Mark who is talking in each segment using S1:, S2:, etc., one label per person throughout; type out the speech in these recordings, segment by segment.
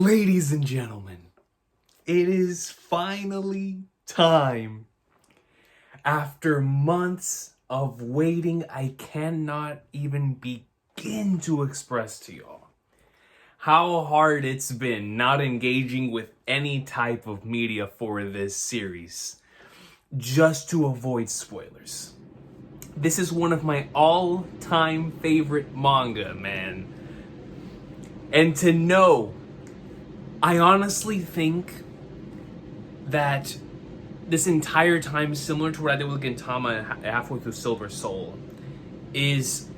S1: Ladies and gentlemen, it is finally time. After months of waiting, I cannot even begin to express to y'all how hard it's been not engaging with any type of media for this series, just to avoid spoilers. This is one of my all-time favorite manga, man. And to know, I honestly think that this entire time, similar to what I did with Gintama halfway through Silver Soul, is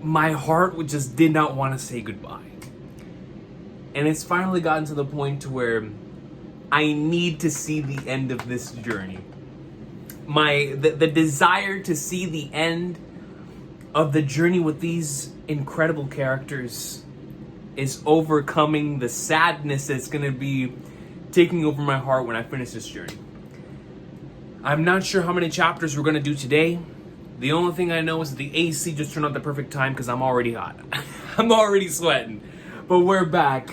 S1: my heart just did not want to say goodbye. And it's finally gotten to the point to where I need to see the end of this journey. The desire to see the end of the journey with these incredible characters is overcoming the sadness that's going to be taking over my heart when I finish this journey. I'm not sure how many chapters we're going to do today. The only thing I know is that the AC just turned on the perfect time because I'm already hot. I'm already sweating. But we're back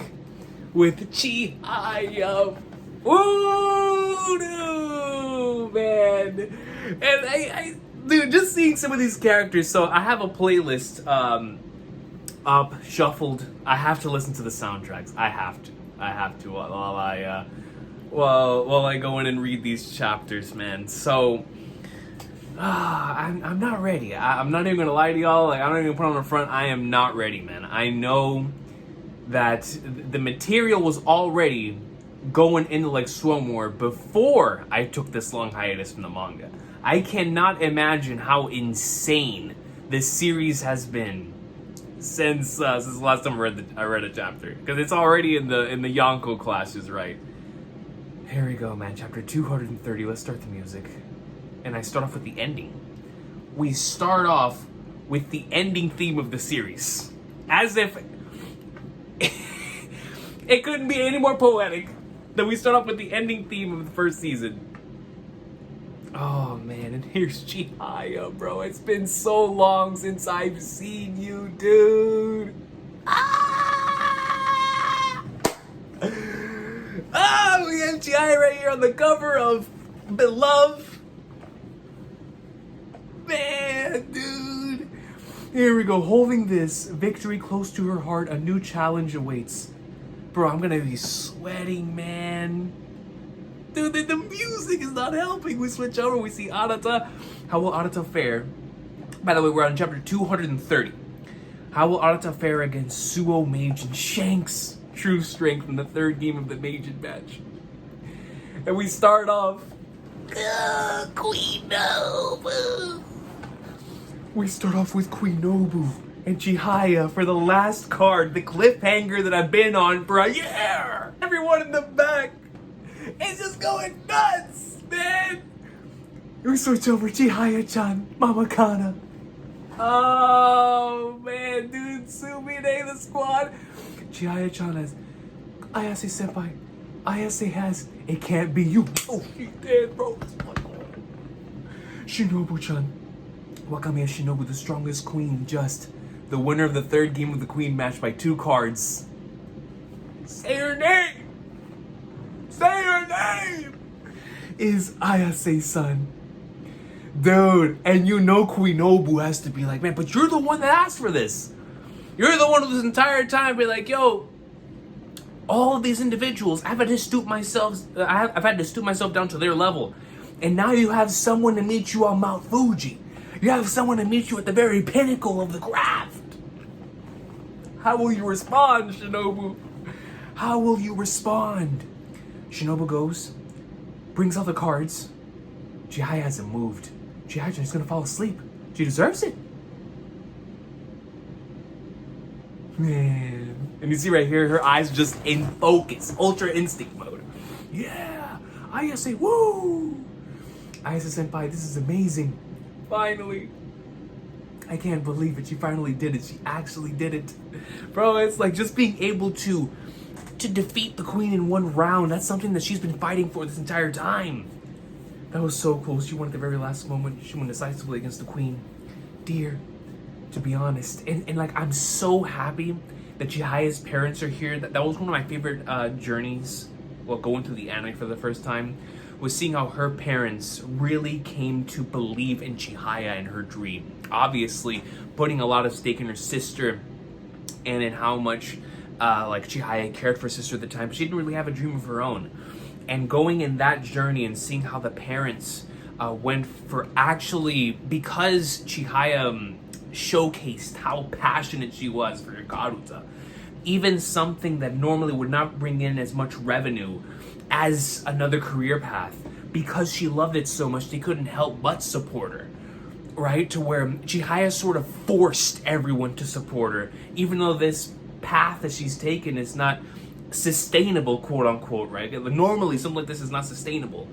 S1: with Chihaya. Woo, man. And dude, just seeing some of these characters. So I have a playlist up, shuffled. I have to listen to the soundtracks. I have to while I go in and read these chapters, man. So I'm not ready. I'm not even gonna lie to y'all. Like, I'm not even gonna put on the front. I am not ready, man. I know that the material was already going into like Swimwear before I took this long hiatus from the manga. I cannot imagine how insane this series has been since the last time I read a chapter, because it's already in the Yonko classes, right? Here we go, man. Chapter 230. Let's start the music, and I start off with the ending. We start off with the ending theme of the series, as if it couldn't be any more poetic than we start off with the ending theme of the first season. Oh man, and here's Chihaya, bro. It's been so long since I've seen you, dude. We have Chihaya right here on the cover of Beloved. Man, dude. Here we go, holding this victory close to her heart. A new challenge awaits. Bro, I'm gonna be sweating, man. Dude, the music is not helping. We switch over, we see Arata. How will Arata fare? By the way, we're on chapter 230. How will Arata fare against Suo Mage and Shanks' true strength in the third game of the Majin match? And we start off, Queen Nobu. We start off with Queen Nobu and Chihaya for the last card, the cliffhanger that I've been on for a year. Everyone in the back, it's just going nuts, man. We switch over Chihaya-chan, Mama Kana. Oh, man, dude, Sumine, the squad. Chihaya-chan has, Ayase-senpai, Ayase has, it can't be you. Oh, she's dead, bro. Shinobu-chan, Wakamiya Shinobu, the strongest queen, just the winner of the third game of the queen match by 2 cards. Say her name! Say her name! Is Ayase's son. Dude, and you know Queen Nobu has to be like, man, but you're the one that asked for this. You're the one who this entire time be like, yo, all of these individuals, I've had to stoop myself down to their level. And now you have someone to meet you on Mount Fuji. You have someone to meet you at the very pinnacle of the craft. How will you respond, Shinobu? How will you respond? Shinobu goes, brings out the cards. Chihaya hasn't moved. Chihaya is gonna fall asleep. She deserves it. Man. And you see right here, her eyes just in focus. Ultra instinct mode. Yeah. Ayase, woo! Ayase-senpai, this is amazing. Finally. I can't believe it. She finally did it. She actually did it. Bro, it's like just being able to defeat the queen in one round. That's something that she's been fighting for this entire time. That was so cool. She won at the very last moment. She won decisively against the queen. Dear, to be honest. And like, I'm so happy that Chihaya's parents are here. That was one of my favorite journeys. Well, going through the anime for the first time was seeing how her parents really came to believe in Chihaya and her dream. Obviously, putting a lot of stake in her sister and in how much like Chihaya cared for her sister at the time, but she didn't really have a dream of her own. And going in that journey and seeing how the parents went for actually, because Chihaya showcased how passionate she was for Karuta, even something that normally would not bring in as much revenue as another career path, because she loved it so much, they couldn't help but support her, right? To where Chihaya sort of forced everyone to support her, even though this path that she's taken is not sustainable, quote unquote, right? Normally, something like this is not sustainable.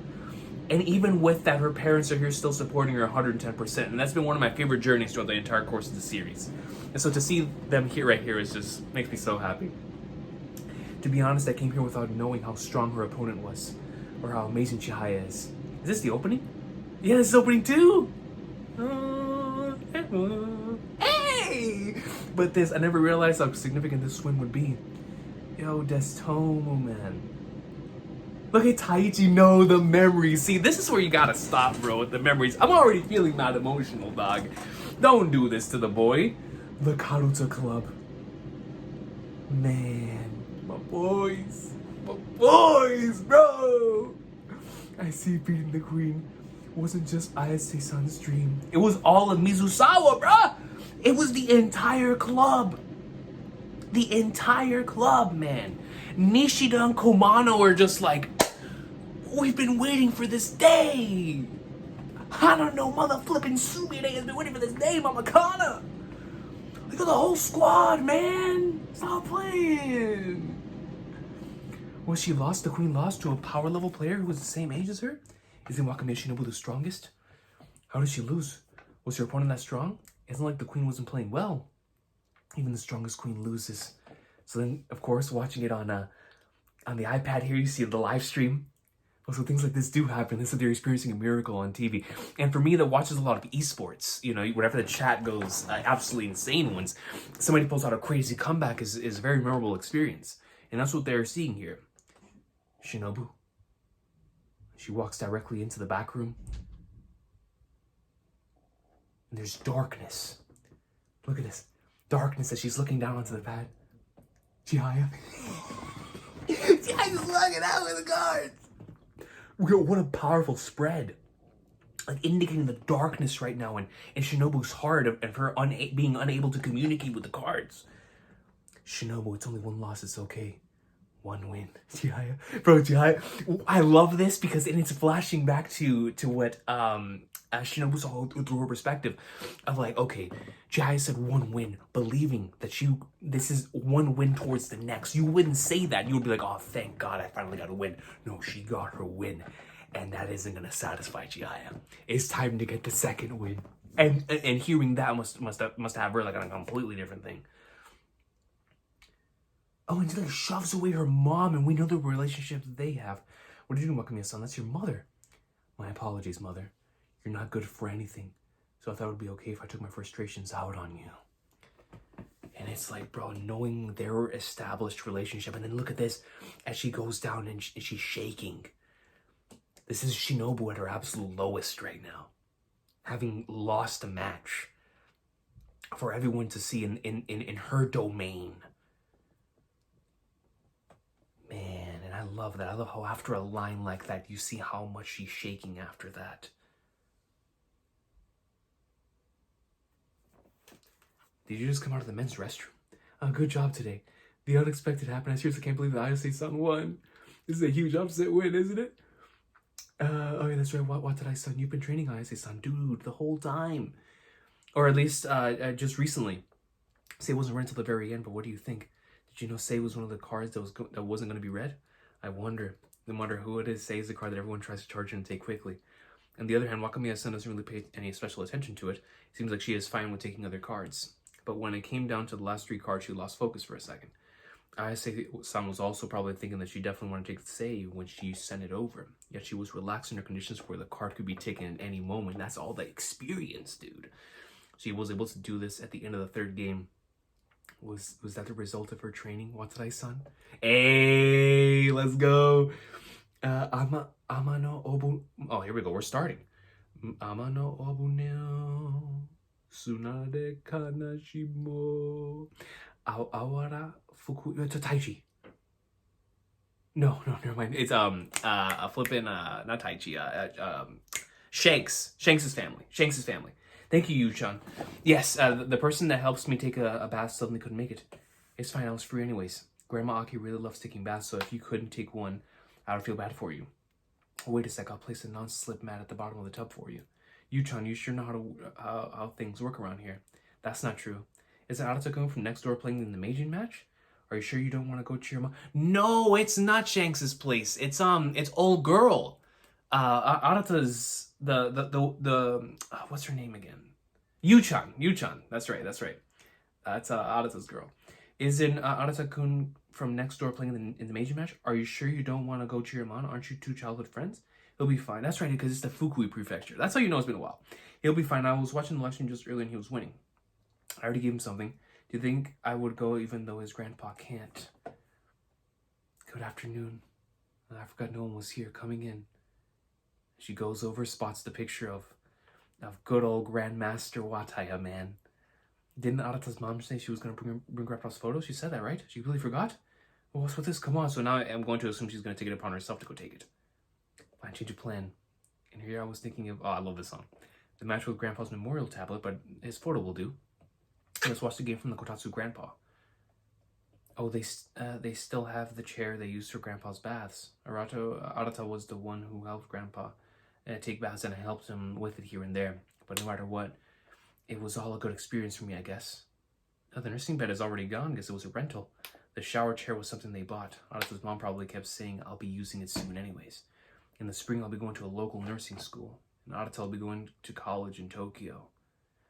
S1: And even with that, her parents are here still supporting her 110%. And that's been one of my favorite journeys throughout the entire course of the series. And so to see them here, right here, is just makes me so happy. To be honest, I came here without knowing how strong her opponent was, or how amazing Chihaya is. Is this the opening? Yeah, this is opening too! Hey! But I never realized how significant this win would be. Yo, Destomo, man. Look at Taichi, no, the memories. See, this is where you gotta stop, bro, with the memories. I'm already feeling not emotional, dog. Don't do this to the boy. The Karuta Club. Man, my boys, bro. I see beating the queen wasn't just Ayase-san's dream. It was all of Mizusawa, bruh. It was the entire club. The entire club, man. Nishida and Komano are just like, we've been waiting for this day. I don't know, mother flipping Sumire has been waiting for this day, Mama Kana. Look at the whole squad, man. Stop playing. Was she lost? The queen lost to a power level player who was the same age as her? Isn't Wakame Shinobu the strongest? How did she lose? Was her opponent that strong? Isn't like the queen wasn't playing well. Even the strongest queen loses. So then, of course, watching it on the iPad here, you see the live stream. Also, things like this do happen. It's like they're experiencing a miracle on TV. And for me that watches a lot of esports, you know, whenever the chat goes absolutely insane ones, somebody pulls out a crazy comeback is a very memorable experience. And that's what they're seeing here. Shinobu. She walks directly into the back room. And there's darkness. Look at this. Darkness as she's looking down onto the pad. Chihaya. Chihaya's looking out with the cards. What a powerful spread. Like indicating the darkness right now in Shinobu's heart of her being unable to communicate with the cards. Shinobu, it's only one loss, it's okay. One win. Chihaya. Bro, Chihaya. I love this because it's flashing back to what Shinobu saw through her perspective of like, okay, Chihaya said one win, believing that this is one win towards the next. You wouldn't say that. You would be like, oh, thank God I finally got a win. No, she got her win. And that isn't going to satisfy Chihaya. It's time to get the second win. And hearing that must have her like on a completely different thing. Oh, and she like shoves away her mom, and we know the relationship that they have. What are you doing, Wakamiya-san? That's your mother. My apologies, mother. You're not good for anything. So I thought it would be okay if I took my frustrations out on you. And it's like, bro, knowing their established relationship. And then look at this, as she goes down and she's shaking. This is Shinobu at her absolute lowest right now. Having lost a match. For everyone to see in her domain. Man, and I love that. I love how after a line like that, you see how much she's shaking after that. Did you just come out of the men's restroom? Good job today. The unexpected happened. I seriously can't believe that Ayase-san won. This is a huge upset win, isn't it? Oh yeah, that's right. What did I son? You've been training Ayase-san, dude, the whole time. Or at least just recently. Say it wasn't right until the very end, but what do you think? Did you know Sei was one of the cards that wasn't going to be read? I wonder. No matter who it is, Sei is the card that everyone tries to charge in and take quickly. On the other hand, Wakamiya-san doesn't really pay any special attention to it. It seems like she is fine with taking other cards. But when it came down to the last three cards, she lost focus for a second. Ayase-san was also probably thinking that she definitely wanted to take Sei when she sent it over. Yet she was relaxed in her conditions where the card could be taken at any moment. That's all the experience, dude. She was able to do this at the end of the third game. Was that the result of her training, Watarai-san? Hey, let's go. Ama no obu. Oh, here we go. We're starting. Ama no obu neo. Tsunade kanashimo. Awara fuku. It's a Taichi. No, never mind. It's a flippin' not Taichi. Shanks's family. Shanks's family. Thank you, Yu-chan. Yes, the person that helps me take a bath suddenly couldn't make it. It's fine, I was free anyways. Grandma Aki really loves taking baths, so if you couldn't take one, I would feel bad for you. Wait a sec, I'll place a non-slip mat at the bottom of the tub for you. Yu-chan, you sure know how things work around here. That's not true. Is it Arata going from next door playing in the Meijin match? Are you sure you don't want to go to your mom? No, it's not Shanks's place. It's old girl. Arata's the what's her name again? Yu-chan. That's right. That's Arata's girl. Isn't Arata-kun from next door playing in the Meiji match? Are you sure you don't want to go cheer him on? Aren't you two childhood friends? He'll be fine. That's right, because it's the Fukui prefecture. That's how you know it's been a while. He'll be fine. I was watching the live stream just earlier and he was winning. I already gave him something. Do you think I would go even though his grandpa can't? Good afternoon. I forgot no one was here coming in. She goes over, spots the picture of good old Grandmaster Wataya, man. Didn't Arata's mom say she was going to bring Grandpa's photo? She said that, right? She really forgot? Well, what's with this? Come on. So now I'm going to assume she's going to take it upon herself to go take it. Fine, change of plan. And here I was thinking of... Oh, I love this song. The match with Grandpa's memorial tablet, but his photo will do. Let's watch the game from the Kotatsu Grandpa. Oh, they still have the chair they used for Grandpa's baths. Arata was the one who helped Grandpa take baths, and I helped him with it here and there. But no matter what, it was all a good experience for me, I guess. Oh, the nursing bed is already gone because it was a rental. The shower chair was something they bought. Arata's mom probably kept saying, I'll be using it soon anyways. In the spring, I'll be going to a local nursing school. And Arata will be going to college in Tokyo.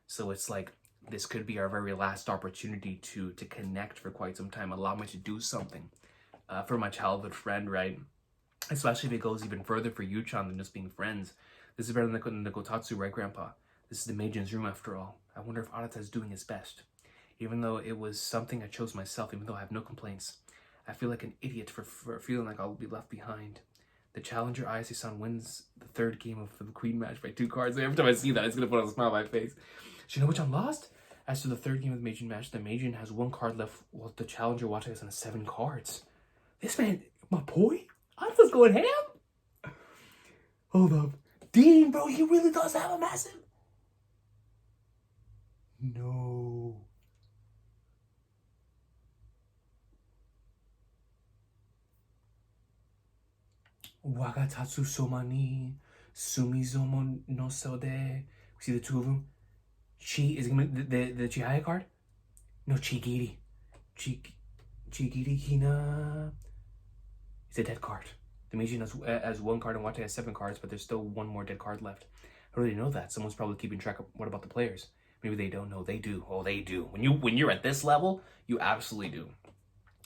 S1: So it's like, this could be our very last opportunity to connect for quite some time. Allow me to do something for my childhood friend, right? Especially if it goes even further for Yu-chan than just being friends. This is better than the Kotatsu, right, Grandpa? This is the Meijin's room after all. I wonder if Arata is doing his best. Even though it was something I chose myself, even though I have no complaints. I feel like an idiot for feeling like I'll be left behind. The challenger Ayase-san wins the third game of the Queen match by 2 cards. Every time I see that, it's going to put a smile on my face. Shinobu-chan lost? As to the third game of the Meijin match, the Meijin has 1 card left while the challenger Wataya has 7 cards. This man, my boy? Arata's going ham? Hold up. Dean, bro, he really does have a massive... No. Wagatatsu soma ni sumizomo no sode. See the 2 of them? Chi is gonna be the Chihaya card? No, Chigiri. Chigiri hina. It's a dead card. The Meijin has 1 card and Wataya has 7 cards, but there's still 1 more dead card left. How do they know that? Someone's probably keeping track of... What about the players? Maybe they don't know. They do. Oh, they do. When you're at this level, you absolutely do.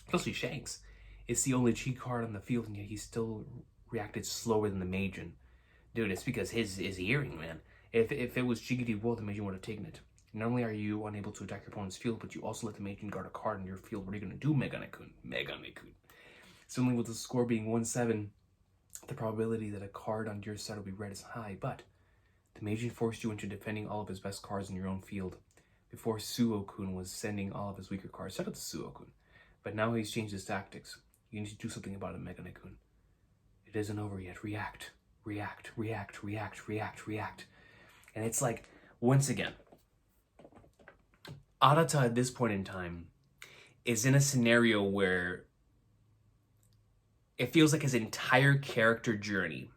S1: Especially Shanks. It's the only Chi card on the field, and yet he still reacted slower than the Meijin. Dude, it's because his hearing, man. If it was Chigiri Wo, the Meijin would have taken it. Not only are you unable to attack your opponent's field, but you also let the Meijin guard a card in your field. What are you going to do, Megane-kun? Megane-kun. Suddenly, with the score being 1-7, the probability that a card on your side will be red is high, but the Meijin forced you into defending all of his best cards in your own field. Before, Suo-kun was sending all of his weaker cards. Shout out to Suo-kun. But now he's changed his tactics. You need to do something about it, Megane-kun. It isn't over yet. React. React. React. React. React. React. And it's like, once again, Arata at this point in time is in a scenario where it feels like his entire character journey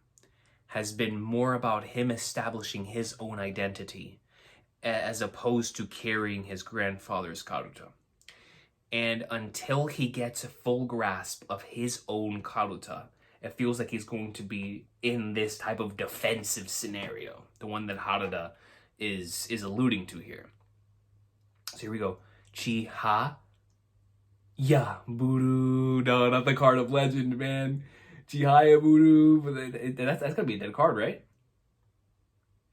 S1: has been more about him establishing his own identity as opposed to carrying his grandfather's Karuta. And until he gets a full grasp of his own Karuta, it feels like he's going to be in this type of defensive scenario, the one that Harada is alluding to here. So here we go. Chihayafuru. No, not the card of legend, man. Chihayafuru. But that's gonna be a dead card, right?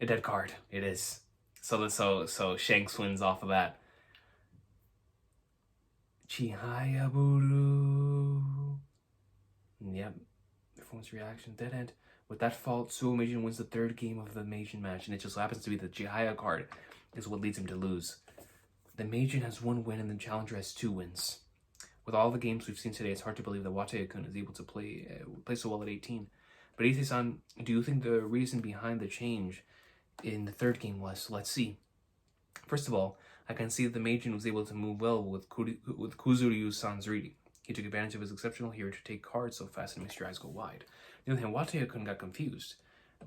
S1: A dead card. It is. So Shanks wins off of that. Chihayafuru. Yep. Everyone's reaction. Dead end. With that fault, Suo Meijin wins the third game of the Meijin match, and it just happens to be the Chihaya card is what leads him to lose. The Meijin has 1 win and the challenger has 2 wins. With all the games we've seen today, it's hard to believe that Wataya-kun is able to play so well at 18. But Issei-san, do you think the reason behind the change in the third game was? Let's see. First of all, I can see that the Meijin was able to move well with Kuzuryu-san's reading. He took advantage of his exceptional hearing to take cards so fast and makes your eyes go wide. On the other hand, Wataya-kun got confused.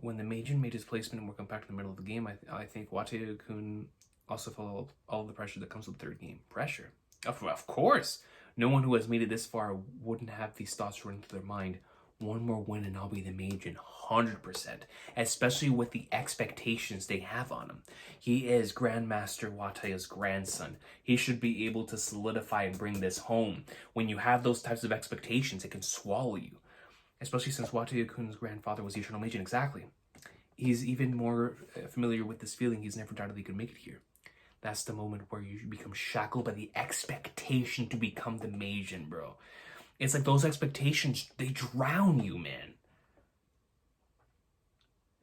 S1: When the Meijin made his placement more compact in the middle of the game, I think Wataya-kun also felt all the pressure that comes with the third game. Pressure? Of course! No one who has made it this far wouldn't have these thoughts running through their mind. 1 more win and I'll be the Meijin, 100%. Especially with the expectations they have on him. He is Grandmaster Wataya's grandson. He should be able to solidify and bring this home. When you have those types of expectations, it can swallow you. Especially since Wataya-kun's grandfather was the Eternal Meijin, exactly. He's even more familiar with this feeling. He's never doubted he could make it here. That's the moment where you become shackled by the expectation to become the Meijin, bro. It's like those expectations, they drown you, man.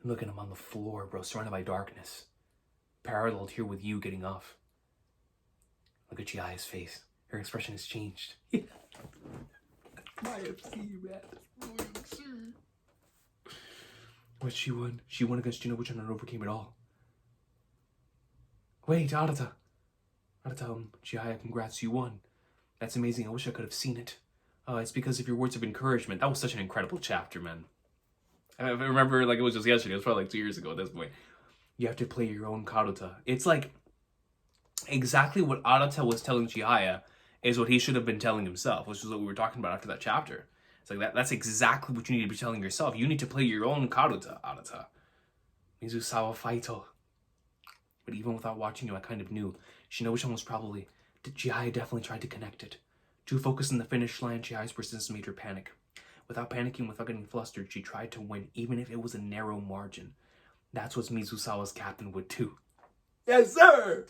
S1: Look at him on the floor, bro, surrounded by darkness. Paralleled here with you getting off. Look at Chihaya's face. Her expression has changed. My FC, man. What she won? She won against Shinobu and overcame it all. Wait, Arata, Chihaya, congrats, you won. That's amazing, I wish I could have seen it. It's because of your words of encouragement. That was such an incredible chapter, man. I remember like it was just yesterday, it was probably like 2 years ago at this point. You have to play your own Karuta. It's like, exactly what Arata was telling Chihaya is what he should have been telling himself, which is what we were talking about after that chapter. It's like that's exactly what you need to be telling yourself. You need to play your own Karuta, Arata. Mizusawa Faito. But even without watching you, I kind of knew. Shinobu-chan was probably... Chihaya definitely tried to connect it. Too focused on the finish line, Chihaya's persistence made her panic. Without panicking, without getting flustered, she tried to win, even if it was a narrow margin. That's what Mizusawa's captain would do. Yes, sir!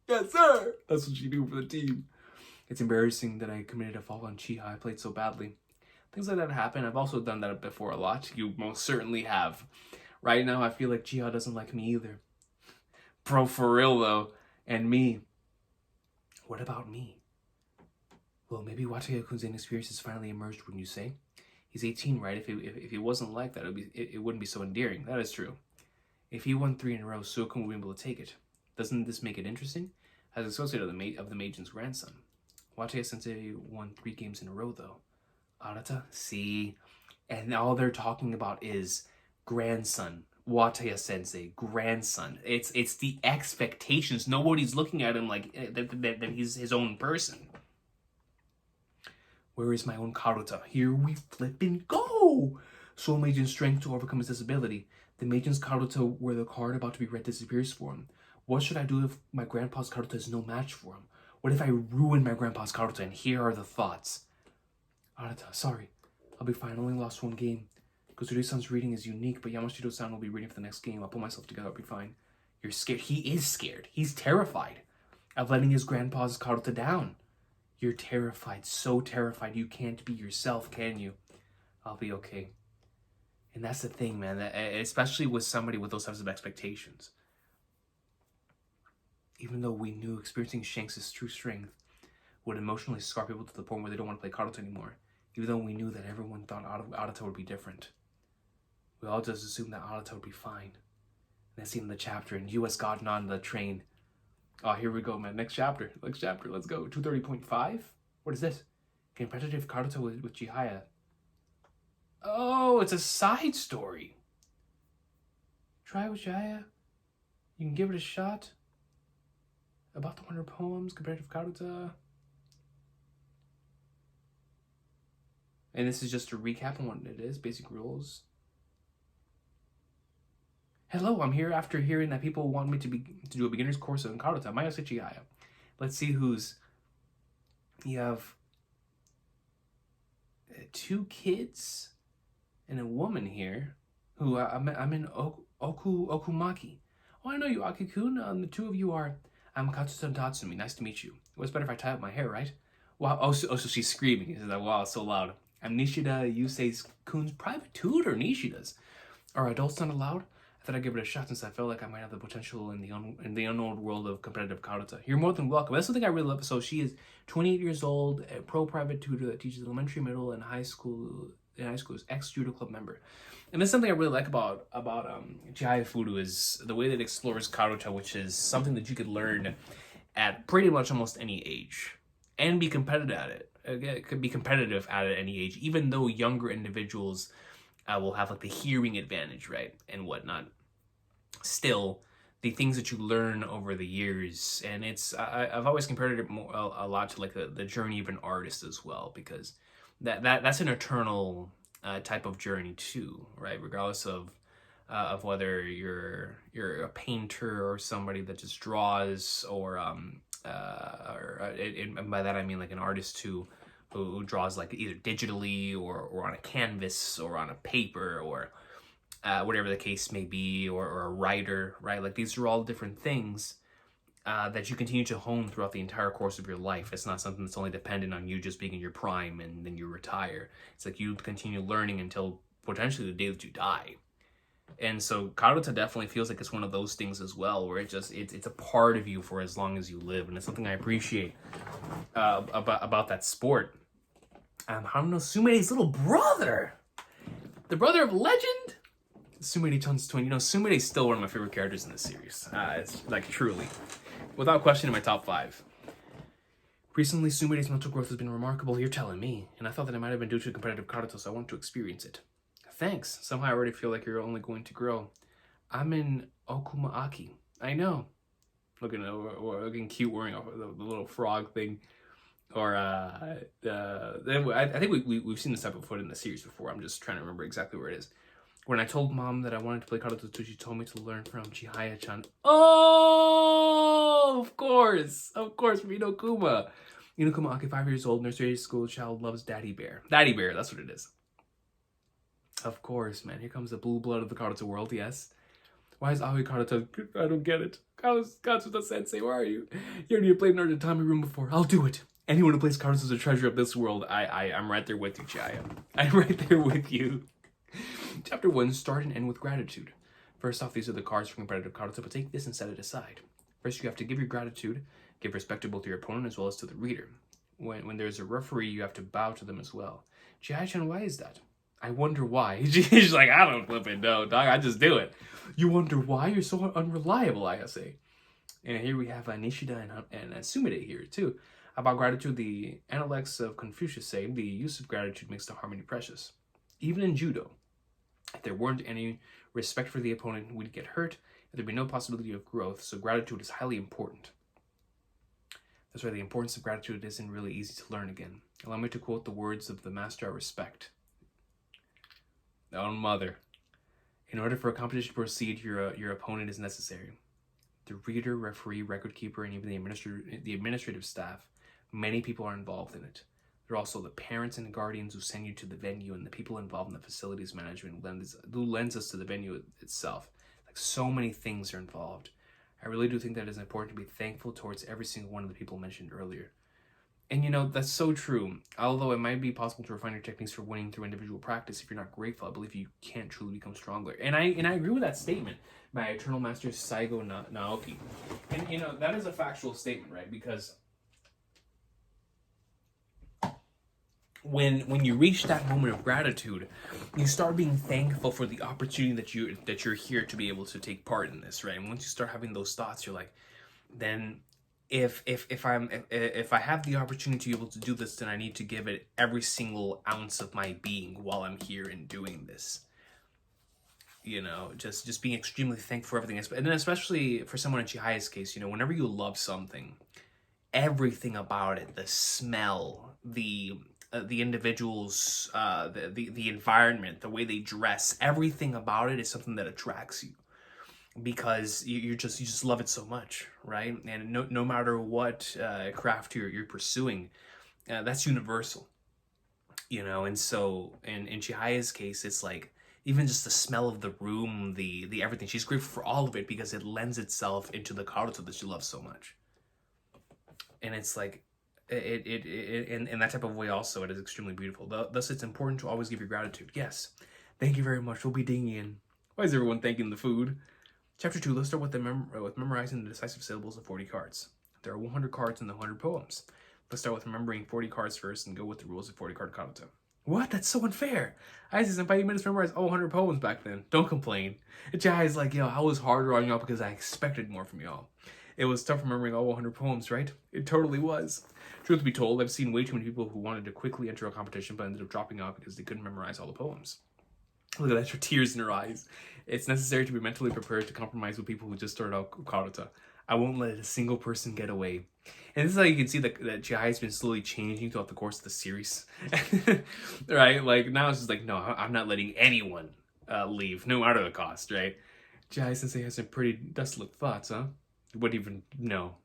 S1: Yes, sir! That's what she do for the team. It's embarrassing that I committed a fault on Chihaya. I played so badly. Things like that happen. I've also done that before a lot. You most certainly have. Right now, I feel like Chihaya doesn't like me either. Bro, for real though. And me. What about me? Well, maybe Wataya-kun's inexperience has finally emerged, wouldn't you say? He's 18, right? If he wasn't like that, it wouldn't be so endearing. That is true. If he won 3 in a row, Suo-kun would be able to take it. Doesn't this make it interesting? As associate of the Meijin's grandson. Wataya-sensei won 3 games in a row, though. Arata? See? And all they're talking about is grandson. Wataya-sensei, grandson. It's the expectations. Nobody's looking at him like that he's his own person. Where is my own Karuta? Here we flippin' go! Soul Meijin's strength to overcome his disability. The Meijin's Karuta, where the card about to be read disappears for him. What should I do if my grandpa's Karuta is no match for him? What if I ruin my grandpa's Karuta? And here are the thoughts. Arata, sorry. I'll be fine. I only lost 1 game. Kuzuri-san's reading is unique, but Yamashiro-san will be reading for the next game. I'll pull myself together. I'll be fine. You're scared. He is scared. He's terrified of letting his grandpa's Karuta down. You're terrified. So terrified you can't be yourself, can you? I'll be okay. And that's the thing, man. Especially with somebody with those types of expectations. Even though we knew experiencing Shanks' true strength would emotionally scar people to the point where they don't want to play Karuta anymore. Even though we knew that everyone thought Arata would be different. We all just assumed that Arata would be fine. And that's the end of the chapter, and you as God on the train. Oh, here we go, man. Next chapter. Let's go. 230.5? What is this? Competitive Karuta with Chihaya. Oh, it's a side story. Try with Chihaya. You can give it a shot. About the 100 poems, competitive Karuta. And this is just a recap on what it is, basic rules. Hello, I'm here after hearing that people want me to do a beginner's course on Karuta. Mayase Chihaya. Let's see who's... You have 2 kids and a woman here who I'm in Okumaki. Oh, I know you, Aki-kun. The 2 of you are... I'm Katsuta Tatsumi. Nice to meet you. It was better if I tie up my hair, right? Wow. So she's screaming. She's like, wow, it's so loud. I'm Nishida Yusei-kun's private tutor, Nishida's. Are adults not allowed? I thought I'd give it a shot since I felt like I might have the potential in the unknown world of competitive Karuta. You're more than welcome. That's something I really love. So she is 28 years old, a pro private tutor that teaches elementary, middle, and high school. In high school, is ex-judo club member. And that's something I really like about Chihayafuru is the way that it explores Karuta, which is something that you could learn at pretty much almost any age and be competitive at it. It could be competitive at any age, even though younger individuals will have like the hearing advantage, right, and whatnot. Still, the things that you learn over the years, and I've always compared it a lot to like the journey of an artist as well, because that's an eternal type of journey too, right? Regardless of whether you're a painter or somebody that just draws, and by that I mean like an artist who draws like either digitally or on a canvas or on a paper or whatever the case may be, or a writer, right? Like these are all different things that you continue to hone throughout the entire course of your life. It's not something that's only dependent on you just being in your prime and then you retire. It's like you continue learning until potentially the day that you die. And so Karuta definitely feels like it's one of those things as well, where it's a part of you for as long as you live, and it's something I appreciate about that sport. Haruno Sumire's little brother, the brother of legend, Sumire-chan's twin. You know, Sumire's still one of my favorite characters in this series. It's like truly, without question, in my top 5. Recently, Sumire's mental growth has been remarkable. You're telling me, and I thought that it might have been due to competitive Karuta, so I want to experience it. Thanks. Somehow I already feel like you're only going to grow. I'm in Okumaaki. I know. Looking cute wearing the little frog thing. Or I think we've seen this type of foot in the series before. I'm just trying to remember exactly where it is. When I told Mom that I wanted to play Karuta, she told me to learn from Chihaya-chan. Oh, of course, from Inokuma. Inokuma Aki, 5 years old, nursery school child, loves Daddy Bear. Daddy Bear, that's what it is. Of course, man. Here comes the blue blood of the Karuta world, yes. Why is Aoi Karuta? I don't get it. Katsuta-sensei, where are you? You already played in our tatami room before. I'll do it. Anyone who plays Karuta is a treasure of this world. I'm right there with you, Chihaya. I'm right there with you. Chapter 1, start and end with gratitude. First off, these are the cards for competitive Karuta, but take this and set it aside. First, you have to give your gratitude, give respect to both your opponent as well as to the reader. When there's a referee, you have to bow to them as well. Chihaya-chan, why is that? I wonder why. She's like, I don't flip it, no, dog. I just do it. You wonder why? You're so unreliable, I say. And here we have Nishida and Sumire here, too. About gratitude, the Analects of Confucius say, the use of gratitude makes the harmony precious. Even in judo, if there weren't any respect for the opponent, we'd get hurt, and there'd be no possibility of growth, so gratitude is highly important. That's why the importance of gratitude isn't really easy to learn again. Allow me to quote the words of the master I respect. Oh, mother. In order for a competition to proceed, your opponent is necessary. The reader, referee, record keeper, and even the administrative staff, many people are involved in it. There are also the parents and guardians who send you to the venue, and the people involved in the facilities management who lends us to the venue itself. Like, so many things are involved. I really do think that it's important to be thankful towards every single one of the people mentioned earlier. And you know, that's so true. Although it might be possible to refine your techniques for winning through individual practice, if you're not grateful, I believe you can't truly become stronger. And I agree with that statement by Eternal Master Saigo Naoki. And you know, that is a factual statement, right? Because when you reach that moment of gratitude, you start being thankful for the opportunity that you're here to be able to take part in this, right? And once you start having those thoughts, you're like, then if I have the opportunity to be able to do this, then I need to give it every single ounce of my being while I'm here and doing this. You know, just being extremely thankful for everything. And then especially for someone in Chihaya's case, you know, whenever you love something, everything about it, the smell, the individuals, the environment, the way they dress, everything about it is something that attracts you. Because you just love it so much, right? And no matter what craft you're pursuing, that's universal, you know. And so in Chihaya's case, it's like even just the smell of the room, the everything. She's grateful for all of it because it lends itself into the Karuta that she loves so much. And it's like, in that type of way also, it is extremely beautiful. Thus, it's important to always give your gratitude. Yes, thank you very much. We'll be digging in. Why is everyone thanking the food? Chapter 2, let's start with with memorizing the decisive syllables of 40 cards. There are 100 cards in the 100 poems. Let's start with remembering 40 cards first and go with the rules of 40 card Karuta. What? That's so unfair. I just spent 5 minutes to memorize all 100 poems back then. Don't complain. Chihiya's like, yo, I was harder on y'all because I expected more from y'all. It was tough remembering all 100 poems, right? It totally was. Truth be told, I've seen way too many people who wanted to quickly enter a competition but ended up dropping out because they couldn't memorize all the poems. Look at that, her tears in her eyes. It's necessary to be mentally prepared to compromise with people who just started out Karuta. I won't let a single person get away. And this is how you can see that Chihiya's been slowly changing throughout the course of the series. Right? Like, now it's just like, no, I'm not letting anyone leave, no matter the cost, right? Chihaya-sensei has some pretty desolate thoughts, huh? You wouldn't even know.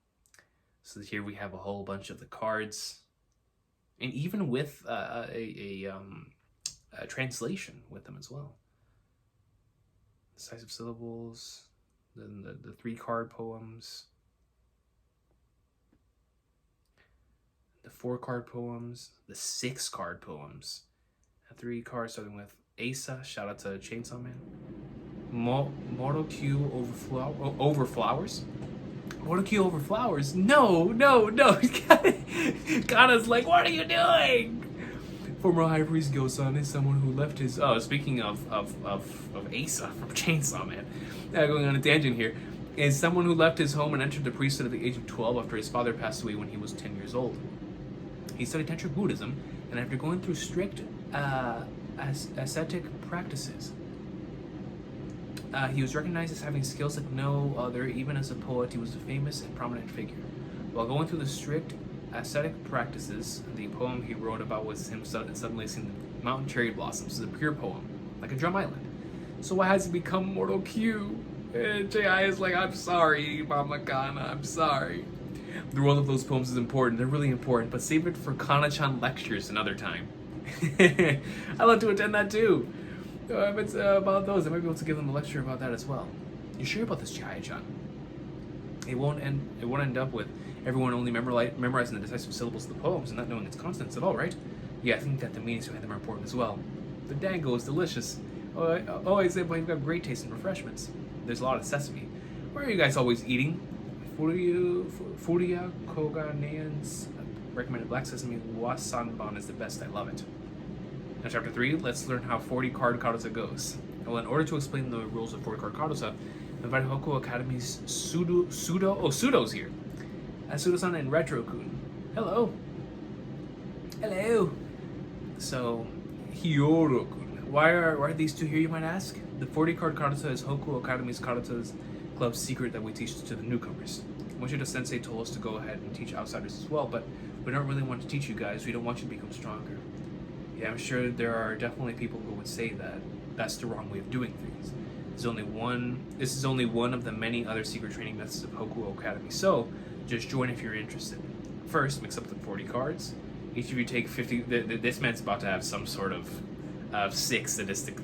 S1: So here we have a whole bunch of the cards. And even with a translation with them as well. Decisive syllables, then the 3 card poems, the 4 card poems, the 6 card poems, 3 cards starting with Asa, shout out to Chainsaw Man, Moroku over flowers. Moroku over flowers? No. Kana's like, what are you doing? Former High Priest Gyo-san is someone who left his... Oh, speaking of Asa from Chainsaw Man, going on a tangent here, is someone who left his home and entered the priesthood at the age of 12 after his father passed away when he was 10 years old. He studied Tantric Buddhism, and after going through strict ascetic practices, he was recognized as having skills like no other. Even as a poet, he was a famous and prominent figure. While going through the strict ascetic practices, the poem he wrote about was him suddenly seeing the mountain cherry blossoms. It's a pure poem, like a drum island. So why has it become Mortal Q? Chihaya is like, I'm sorry, Mama Kana, I'm sorry. The role of those poems is important. They're really important, but save it for Kana-chan lectures another time. I'd love to attend that too. If it's about those, I might be able to give them a lecture about that as well. You sure about this, Chihaya-chan? It won't end up with everyone only memorizing the decisive syllables of the poems and not knowing its consonants at all, right? Yeah, I think that the meanings behind them are important as well. The dango is delicious. Oh, I said, but you've got great taste in refreshments. There's a lot of sesame. Where are you guys always eating? Furia Koganean's recommended black sesame wasanban is the best. I love it. Now, chapter 3, let's learn how 40 card Karuta goes. Well, in order to explain the rules of 40 card Karuta, I invited Hoku Academy's Pseudo's here. Pseudo-san and Retro-kun. Hello. So, Hiyoro-kun. Why are these two here, you might ask? The 40 card Karuta is Hoku Academy's Karuta's club's secret that we teach to the newcomers. Mochida-sensei told us to go ahead and teach outsiders as well, but we don't really want to teach you guys. We don't want you to become stronger. Yeah, I'm sure there are definitely people who would say that that's the wrong way of doing things. This is only one of the many other secret training methods of Hoku Academy, so just join if you're interested. First, mix up the 40 cards. Each of you take 50... This man's about to have some sort of 6 sadistic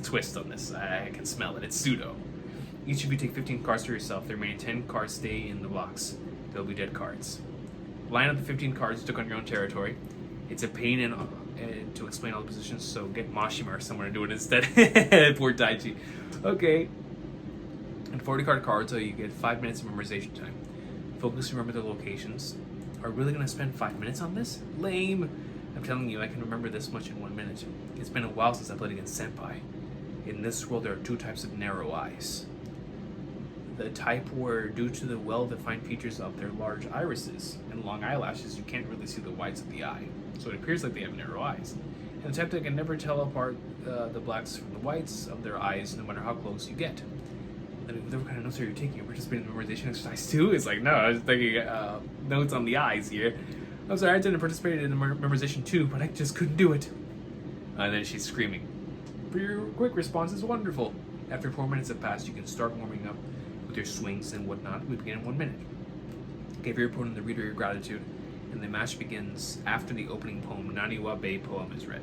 S1: twist on this. I can smell it. It's pseudo. Each of you take 15 cards for yourself. The remaining 10 cards stay in the box. They'll be dead cards. Line up the 15 cards you took on your own territory. It's a pain to explain all the positions, so get Mashima or someone to do it instead. Poor Daichi. Okay. And 40 card cards, so you get 5 minutes of memorization time. Focus and remember the locations. Are we really going to spend 5 minutes on this? Lame. I'm telling you, I can remember this much in 1 minute. It's been a while since I played against Senpai. In this world, there are 2 types of narrow eyes. The type where, due to the well-defined features of their large irises and long eyelashes, you can't really see the whites of the eye. So it appears like they have narrow eyes. And the type that can never tell apart the blacks from the whites of their eyes, no matter how close you get. And what kind of notes are you taking? You're participating in the memorization exercise too? It's like, no, I was taking notes on the eyes here. I'm sorry, I didn't participate in the memorization too, but I just couldn't do it. And then she's screaming. For your quick response is wonderful. After 4 minutes have passed, you can start warming up with your swings and whatnot. We begin in 1 minute. Give your opponent the reader your gratitude, and the match begins after the opening poem, Naniwa Bay poem, is read.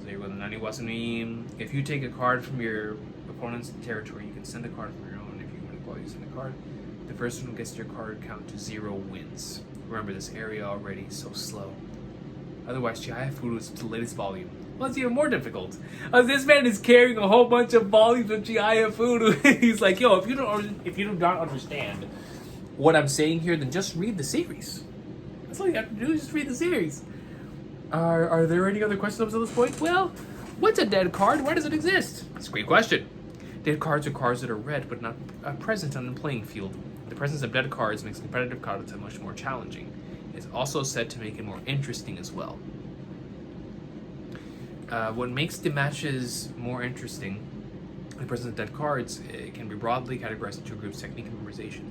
S1: So here with Naniwa Sunim. If you take a card from your opponent's territory, you can send a card from your own. If you win while you send a card, the person who gets your card count to 0 wins. Remember this area already, so slow. Otherwise, Chihayafuru is the latest volume. Well, it's even more difficult. This man is carrying a whole bunch of volumes of Chihayafuru. He's like, yo, if you do not understand what I'm saying here, then just read the series. That's all you have to do, is just read the series. Are there any other questions up to this point? Well, what's a dead card? Why does it exist? It's a great question. Dead cards are cards that are red but not present on the playing field. The presence of dead cards makes competitive Karuta much more challenging. It's also said to make it more interesting as well. What makes the matches more interesting, the presence of dead cards, it can be broadly categorized into two groups: technique and memorization.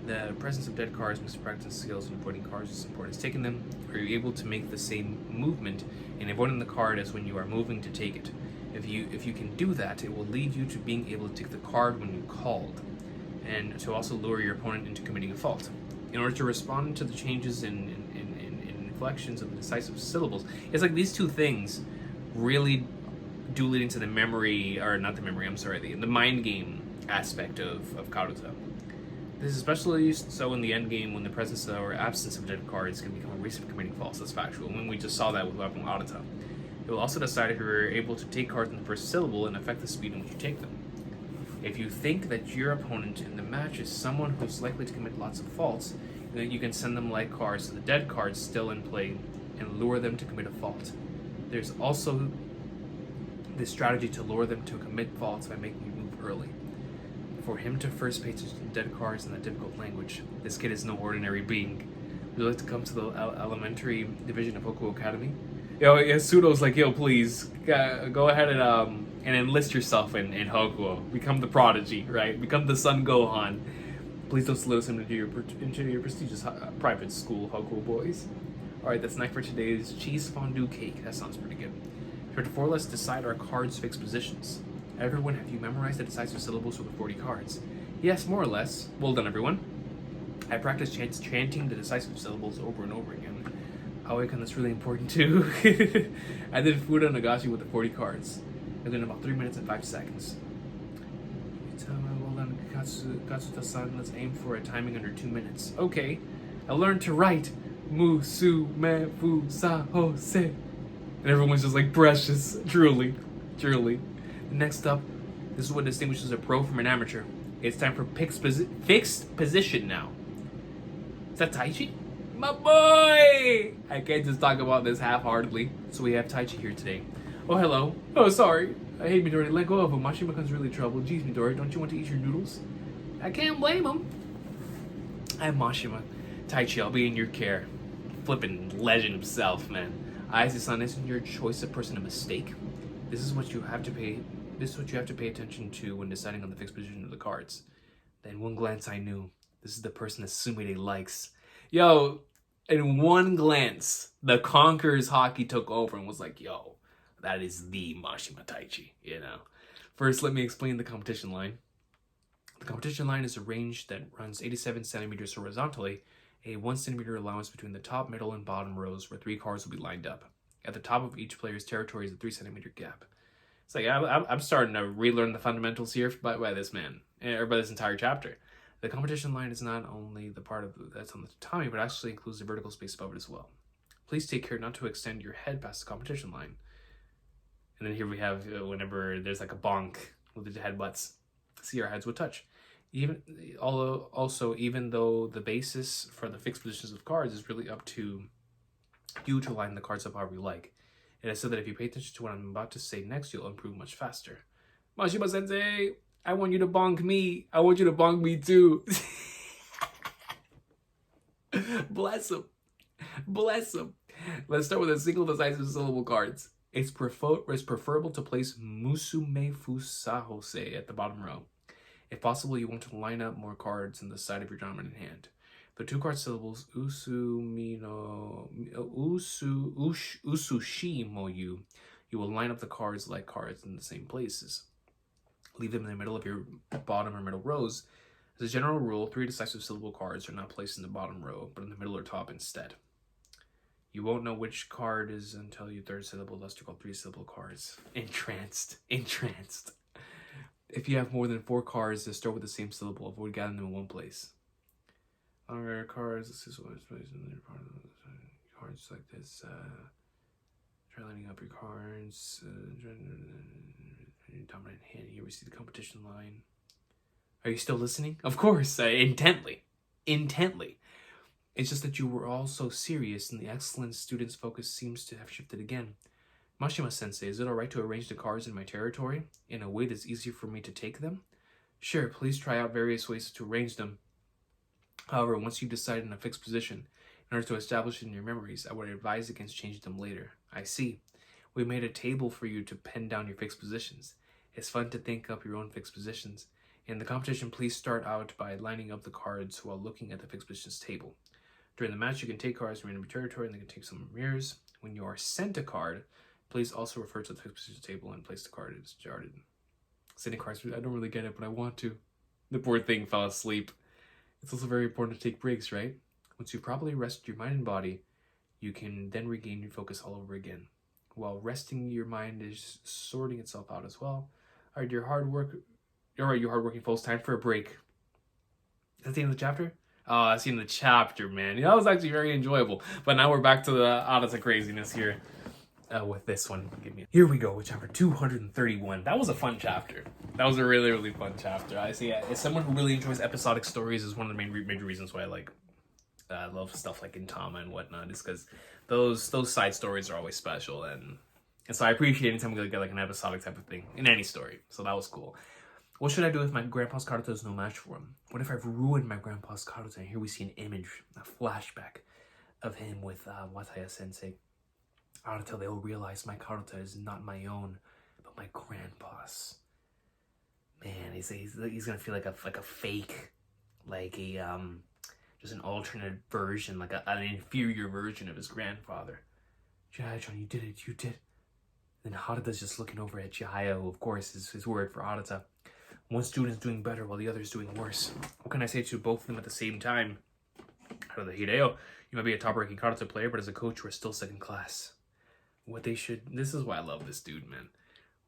S1: The presence of dead cards makes practice skills in avoiding cards as important as taking them. Are you able to make the same movement in avoiding the card as when you are moving to take it? If you can do that, it will lead you to being able to take the card when you called, and to also lure your opponent into committing a fault. In order to respond to the changes in inflections of the decisive syllables, it's like these two things really do lead into the memory, or not the memory, I'm sorry, the mind game aspect of Karuta. This is especially so in the end game when the presence or absence of dead cards can become a reason for committing faults. That's factual. When we just saw that with Arata. It will also decide if you're able to take cards in the first syllable and affect the speed in which you take them. If you think that your opponent in the match is someone who's likely to commit lots of faults, then you can send them light cards to the dead cards still in play and lure them to commit a fault. There's also this strategy to lure them to commit faults by making you move early. For him to first pay attention to dead cards in that difficult language, this kid is no ordinary being. Would you like to come to the elementary division of Hoku Academy? Yo, Sudo's like, yo, please, go ahead and enlist yourself in Hokuo. Become the prodigy, right? Become the Son Gohan. Please don't solicit him into your prestigious private school, Hokuo boys. Alright, that's night for today's cheese fondue cake. That sounds pretty good. Heretofore, let's decide our cards' fixed positions. Everyone, have you memorized the decisive syllables for the 40 cards? Yes, more or less. Well done, everyone. I practiced chanting the decisive syllables over and over again. Aoe-kun, that's really important too. I did Fuda Nagashi with the 40 cards. Within about 3 minutes and 5 seconds. Well done, Katsuta-san. Let's aim for a timing under 2 minutes. Okay. I learned to write Musume Fu Sa Ho Se. And everyone's just like, precious. Truly. Next up, this is what distinguishes a pro from an amateur. It's time for fixed position now. Is that Taichi? My boy! I can't just talk about this half-heartedly. So we have Taichi here today. Oh, hello. Oh, sorry. I hate Midori. Let go of him. Mashima-kun's really troubled. Jeez, Midori, don't you want to eat your noodles? I can't blame him. I'm Mashima. Taichi, I'll be in your care. Flippin' legend himself, man. Aizu-san, isn't your choice of person a mistake? This is what you have to pay attention to when deciding on the fixed position of the cards. Then one glance I knew. This is the person that Sumire likes. Yo, in one glance, the Conqueror's Hockey took over and was like, yo, that is the Mashima Taichi, you know. First, let me explain the competition line. The competition line is a range that runs 87 centimeters horizontally, a 1 centimeter allowance between the top, middle, and bottom rows where 3 cards will be lined up. At the top of each player's territory is a 3 centimeter gap. It's like, I'm starting to relearn the fundamentals here by this man, or by this entire chapter. The competition line is not only the part of that's on the tatami, but actually includes the vertical space above it as well. Please take care not to extend your head past the competition line. And then here we have whenever there's like a bonk with the headbutts, see our heads would touch. Even though the basis for the fixed positions of cards is really up to you to line the cards up however you like. It is said that if you pay attention to what I'm about to say next, you'll improve much faster. Mashima Sensei, I want you to bonk me. I want you to bonk me too. Bless him. Let's start with a single decisive syllable cards. It's preferable to place Musume Fusahose at the bottom row. If possible, you want to line up more cards in the side of your dominant hand. The 2 card syllables Usushi Moyu, you will line up the cards like cards in the same places. Leave them in the middle of your bottom or middle rows. As a general rule, 3 decisive syllable cards are not placed in the bottom row, but in the middle or top instead. You won't know which card is until your 3rd syllable, thus they're called 3 syllable cards. Entranced. If you have more than 4 cards that start with the same syllable, avoid gathering them in one place. Honor cards. This is always placed in their part of the cards like this. Try lining up your cards. Dominant hand. Here we see the competition line. Are you still listening? Of course, intently. Intently. It's just that you were all so serious, and the excellent student's focus seems to have shifted again. Mashima-sensei, is it alright to arrange the cards in my territory in a way that's easier for me to take them? Sure, please try out various ways to arrange them. However, once you've decided on a fixed position, in order to establish it in your memories, I would advise against changing them later. I see. We made a table for you to pen down your fixed positions. It's fun to think up your own fixed positions. In the competition, please start out by lining up the cards while looking at the fixed positions table. During the match, you can take cards from your enemy territory and they can take some from yours. When you are sent a card, please also refer to the fixed positions table and place the card as charted. Sending cards, I don't really get it, but I want to. The poor thing fell asleep. It's also very important to take breaks, right? Once you properly rest your mind and body, you can then regain your focus all over again. While resting, your mind is sorting itself out as well. All right, your hardworking folks, time for a break. Is that the end of the chapter? Oh, that's the end of the chapter, man. That was actually very enjoyable. But now we're back to the Arata craziness here. With this one. Here we go with chapter 231. That was a fun chapter. That was a really, really fun chapter. I see. As someone who really enjoys episodic stories, is one of the major reasons why I love stuff like Intama and whatnot. Is because those side stories are always special, and so I appreciate anytime we get like an episodic type of thing in any story. So that was cool. What should I do if my grandpa's Karuta is no match for him? What if I've ruined my grandpa's Karuta? And here we see an image, a flashback of him with Wataya-sensei. Arata, they will realize my Karuta is not my own, but my grandpa's. Man, he's gonna feel like a fake, like a just an alternate version, like an inferior version of his grandfather. Chihaya-chan, you did it, you did. Then Harata's just looking over at Chihaya, who of course is his word for Arata. One student's doing better while the other's doing worse. What can I say to both of them at the same time? Arata, Hideo, you might be a top-ranking Karuta player, but as a coach, you are still second class. This is why I love this dude, man.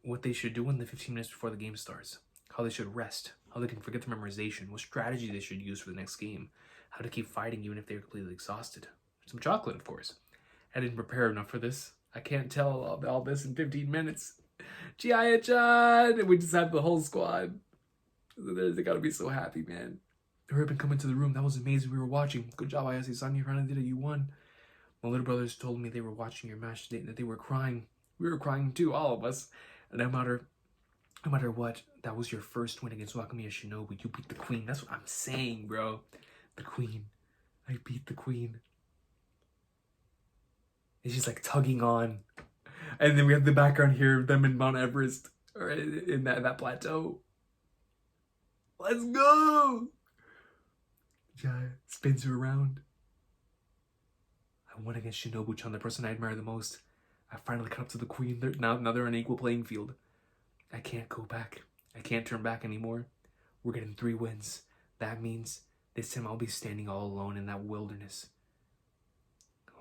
S1: What they should do in the 15 minutes before the game starts. How they should rest. How they can forget the memorization. What strategy they should use for the next game. How to keep fighting even if they're completely exhausted. Some chocolate, of course. I didn't prepare enough for this. I can't tell all this in 15 minutes. Chihaya-chan! And we just have the whole squad. They gotta be so happy, man. Hurry up and come into the room. That was amazing. We were watching. Good job, Ayase-san. You finally did it. You won. My little brothers told me they were watching your match today, that they were crying. We were crying too, all of us. And no matter what, that was your first win against Wakamiya Shinobu. You beat the queen. That's what I'm saying, bro. The queen. I beat the queen. And she's like tugging on. And then we have the background here of them in Mount Everest. Or in that plateau. Let's go! Jai spins her around. I won against Shinobu-chan, the person I admire the most. I finally caught up to the queen. Now they're on an equal playing field. I can't go back. I can't turn back anymore. We're getting 3 wins. That means this time I'll be standing all alone in that wilderness.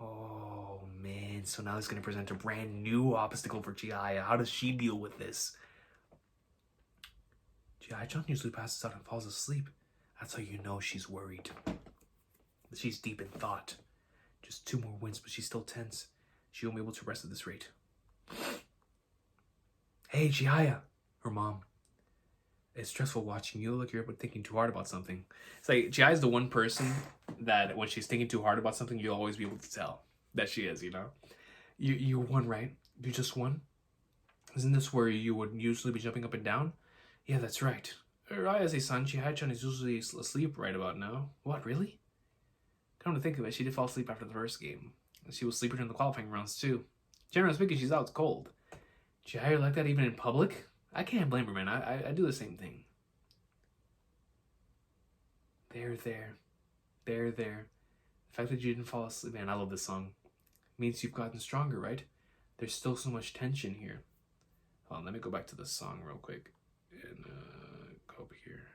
S1: Oh, man. So now it's going to present a brand new obstacle for Chihaya. How does she deal with this? Chihaya-chan usually passes out and falls asleep. That's how you know she's worried. She's deep in thought. Just 2 more wins, but she's still tense. She won't be able to rest at this rate. Hey, Chihaya, her mom. It's stressful watching you. Look, you're thinking too hard about something. It's like Chihaya's the one person that when she's thinking too hard about something, you'll always be able to tell that she is, you know? You won, right? You just won? Isn't this where you would usually be jumping up and down? Yeah, that's right. Ayase-san, Chihaya-chan is usually asleep right about now. What, really? Come to think of it, she did fall asleep after the first game. She was sleeping in the qualifying rounds too. Generally speaking, she's out cold. Chihaya like that even in public? I can't blame her, man. I do the same thing. There. The fact that you didn't fall asleep, man, I love this song. Means you've gotten stronger, right? There's still so much tension here. Hold on, let me go back to the song real quick. And go over here.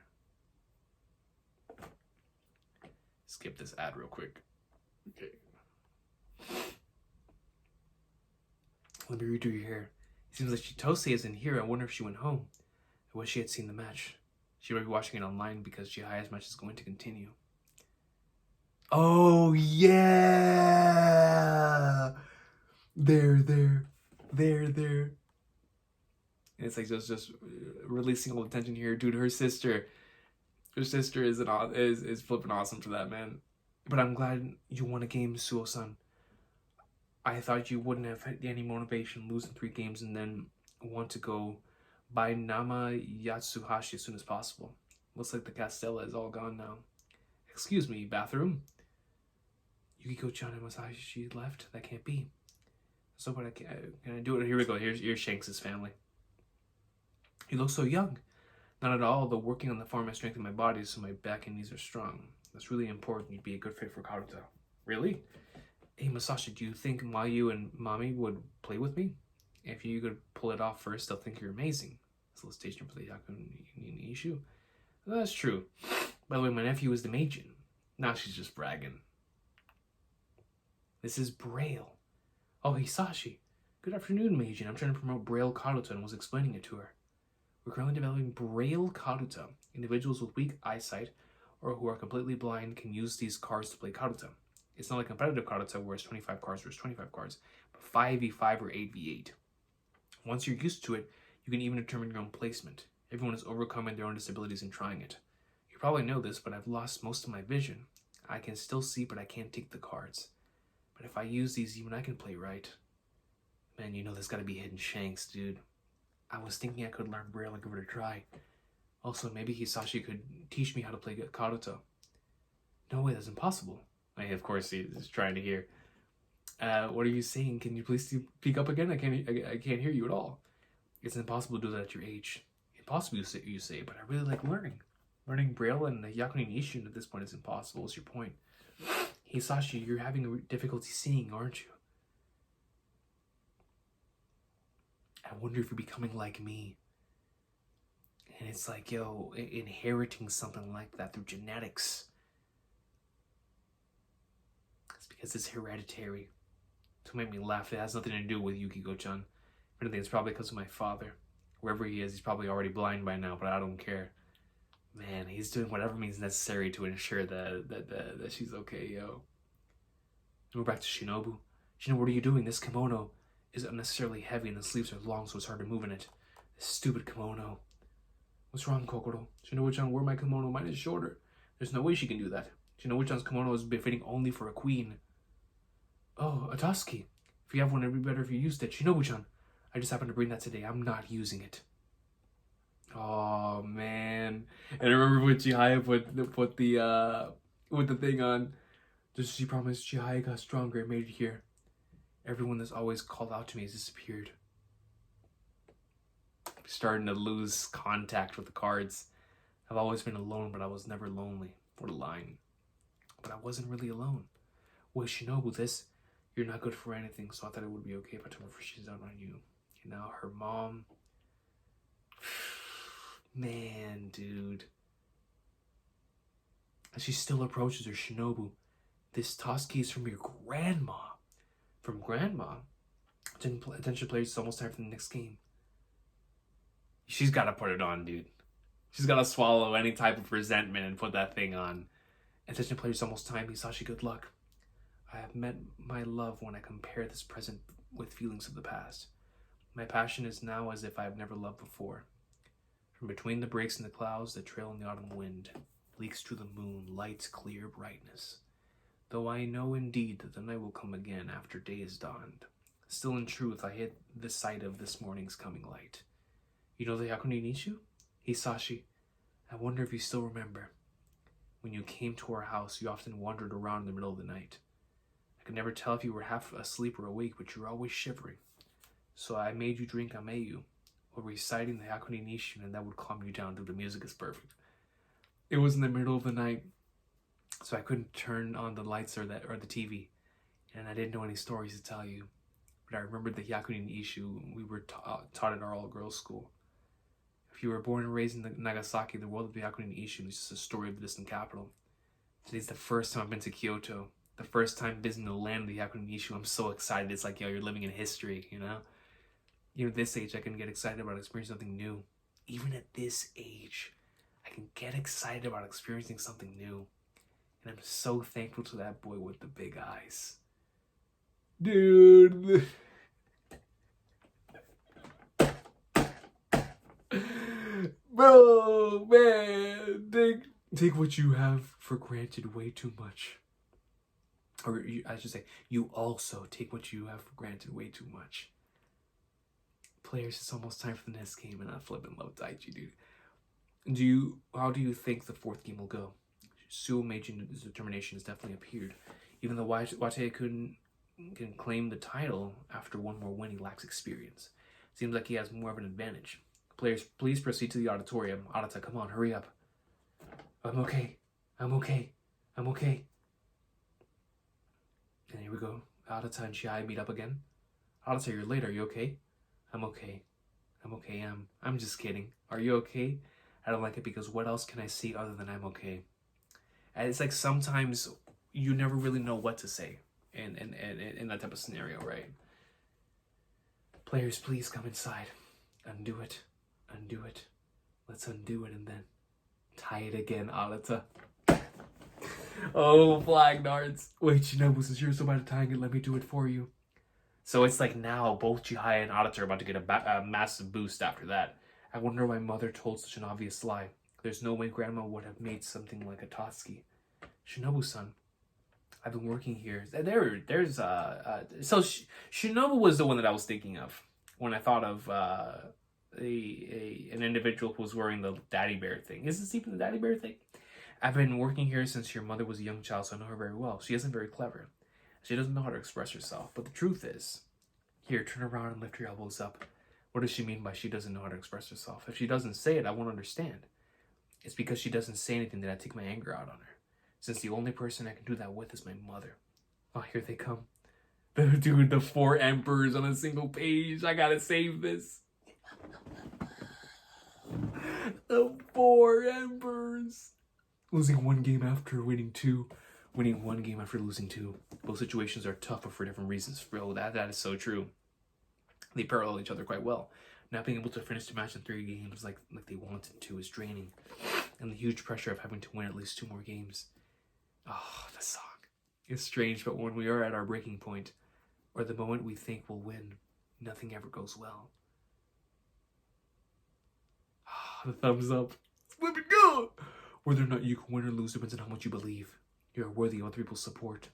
S1: Skip this ad real quick. Okay. Let me redo your hair. It seems like Chitose isn't here. I wonder if she went home. I wish she had seen the match. She might be watching it online because Chihaya's match is going to continue. Oh, yeah! There. And it's like just releasing all the tension here. Dude, her sister is flipping awesome for that, man. But I'm glad you won a game, Suo-san. I thought you wouldn't have had any motivation losing 3 games and then want to go buy Nama Yatsuhashi as soon as possible. Looks like the Castella is all gone now. Excuse me, bathroom? Yukiko-chan and Masashi left? That can't be. So what can I do it? Here we go. Here's Shanks' family. You look so young. Not at all, though working on the farm has strengthened my body so my back and knees are strong. That's really important. You'd be a good fit for Karuta. Really? Hey, Masashi, do you think Mayu and Mami would play with me? If you could pull it off first, they'll think you're amazing. Solicitation for the Yakuni issue? That's true. By the way, my nephew is the Majin. Now she's just bragging. This is Braille. Oh, Hisashi. Good afternoon, Majin. I'm trying to promote Braille Karuta and was explaining it to her. We're currently developing Braille Karuta. Individuals with weak eyesight or who are completely blind can use these cards to play Karuta. It's not like competitive Karuta where it's 25 cards versus 25 cards, but 5v5 or 8v8. Once you're used to it, you can even determine your own placement. Everyone is overcoming their own disabilities and trying it. You probably know this, but I've lost most of my vision. I can still see, but I can't take the cards. But if I use these, even I can play right. Man, you know there's gotta be hidden Shanks, dude. I was thinking I could learn Braille and give it a try. Also, maybe Hisashi could teach me how to play Karuta. No way, that's impossible. Of course, he's trying to hear. What are you saying? Can you please speak up again? I can't hear you at all. It's impossible to do that at your age. Impossible, you say, but I really like learning. Learning Braille and the Yakuni Nishun at this point is impossible, is your point. Hisashi, you're having difficulty seeing, aren't you? I wonder if you're becoming like me. And it's like, yo, inheriting something like that through genetics. It's because it's hereditary. To make me laugh, it has nothing to do with Yukiko-chan. If anything, it's probably because of my father. Wherever he is, he's probably already blind by now, but I don't care. Man, he's doing whatever means necessary to ensure that she's okay, yo. And we're back to Shinobu. Shinobu, what are you doing? This kimono is unnecessarily heavy and the sleeves are long, so it's hard to move in it. This stupid kimono. What's wrong, Kokoro? Shinobu-chan, wear my kimono. Mine is shorter. There's no way she can do that. Shinobu-chan's kimono is befitting only for a queen. Oh, a Toski. If you have one, it'd be better if you used it. Shinobu-chan, I just happened to bring that today. I'm not using it. Oh, man. And I remember when Chihaya put the thing on. Just as she promised, Chihaya got stronger and made it here. Everyone that's always called out to me has disappeared. I'm starting to lose contact with the cards. I've always been alone, but I was never lonely. What a line. But I wasn't really alone. Well, Shinobu, you're not good for anything, so I thought it would be okay if I told her she's down on you. You know, her mom. Man, dude. And she still approaches her, Shinobu. This Toski is from your grandma. From grandma? Attention players, it's almost time for the next game. She's got to put it on, dude. She's got to swallow any type of resentment and put that thing on. Attention players, it's almost time. Hisashi, good luck. I have met my love when I compare this present with feelings of the past. My passion is now as if I have never loved before. From between the breaks in the clouds that trail in the autumn wind, leaks to the moon, light's clear brightness. Though I know indeed that the night will come again after day is dawned, still in truth I hit the sight of this morning's coming light. You know the Yakuni Nishu? Hisashi, I wonder if you still remember. When you came to our house, you often wandered around in the middle of the night. I could never tell if you were half asleep or awake, but you were always shivering. So I made you drink ameyu, or reciting the Yakuni Nishu, and that would calm you down, dude. The music is perfect. It was in the middle of the night, so I couldn't turn on the lights or the TV, and I didn't know any stories to tell you. But I remembered the Yakuni Nishu we were taught at our all-girls school. If you were born and raised in Nagasaki, the world of the Yakuni Nishu is just a story of the distant capital. Today's the first time I've been to Kyoto. The first time visiting the land of the Yakuni Nishu. I'm so excited. It's like, yo, you're living in history, you know? Even at this age, I can get excited about experiencing something new. Even at this age, I can get excited about experiencing something new. And I'm so thankful to that boy with the big eyes. Dude. Bro, man. Take what you have for granted way too much. Or I should say, you also take what you have for granted way too much. Players, it's almost time for the next game, and I flippin' love Daichi, dude. How do you think the fourth game will go? Suo Meijin's determination has definitely appeared. Even though Wataya can claim the title after one more win, he lacks experience. Seems like he has more of an advantage. Players, please proceed to the auditorium. Arata, come on, hurry up. I'm okay. I'm okay. I'm okay. And here we go. Arata and Chihaya meet up again. Arata, you're late. Are you okay? I'm okay. I'm okay. I'm just kidding. Are you okay? I don't like it because what else can I say other than I'm okay? And it's like sometimes you never really know what to say in that type of scenario, right? Players, please come inside. Undo it. Undo it. Let's undo it and then tie it again, Arata. Oh, flag darts. Wait, Shinobu, since you're so bad at tying it, let me do it for you. So it's like now both Chihaya and Arata are about to get a massive boost after that. I wonder why Mother told such an obvious lie. There's no way Grandma would have made something like a Totsuki. Shinobu-san, I've been working here. So Shinobu was the one that I was thinking of when I thought of an individual who was wearing the daddy bear thing. Is this even the daddy bear thing? I've been working here since your mother was a young child, so I know her very well. She isn't very clever. She doesn't know how to express herself. But the truth is, here, turn around and lift your elbows up. What does she mean by she doesn't know how to express herself? If she doesn't say it, I won't understand. It's because she doesn't say anything that I take my anger out on her. Since the only person I can do that with is my mother. Oh, here they come. Dude, the 4 emperors on a single page. I gotta save this. The 4 emperors. Losing 1 game after winning 2. Winning 1 game after losing 2. Both situations are tough, but for different reasons. Bro, that is so true. They parallel each other quite well. Not being able to finish the match in 3 games like they wanted to is draining. And the huge pressure of having to win at least 2 more games. Oh, the song. It's strange, but when we are at our breaking point, or the moment we think we'll win, nothing ever goes well. The thumbs up. Let it go! Whether or not you can win or lose depends on how much you believe. You're worthy of other people's support.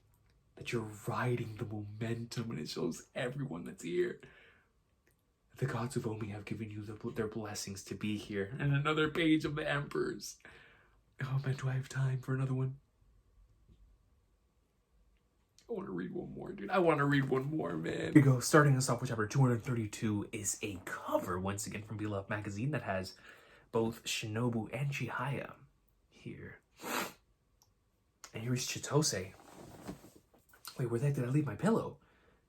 S1: That you're riding the momentum, and it shows everyone that's here. The gods of Omi have given you their blessings to be here. And another page of the emperors. Oh man, do I have time for another one? I want to read one more, dude. I want to read one more, man. Here we go. Starting us off with chapter 232 is a cover, once again, from Beloved Magazine that has both Shinobu and Chihaya here. And here's Chitose. Wait, where the heck did I leave my pillow?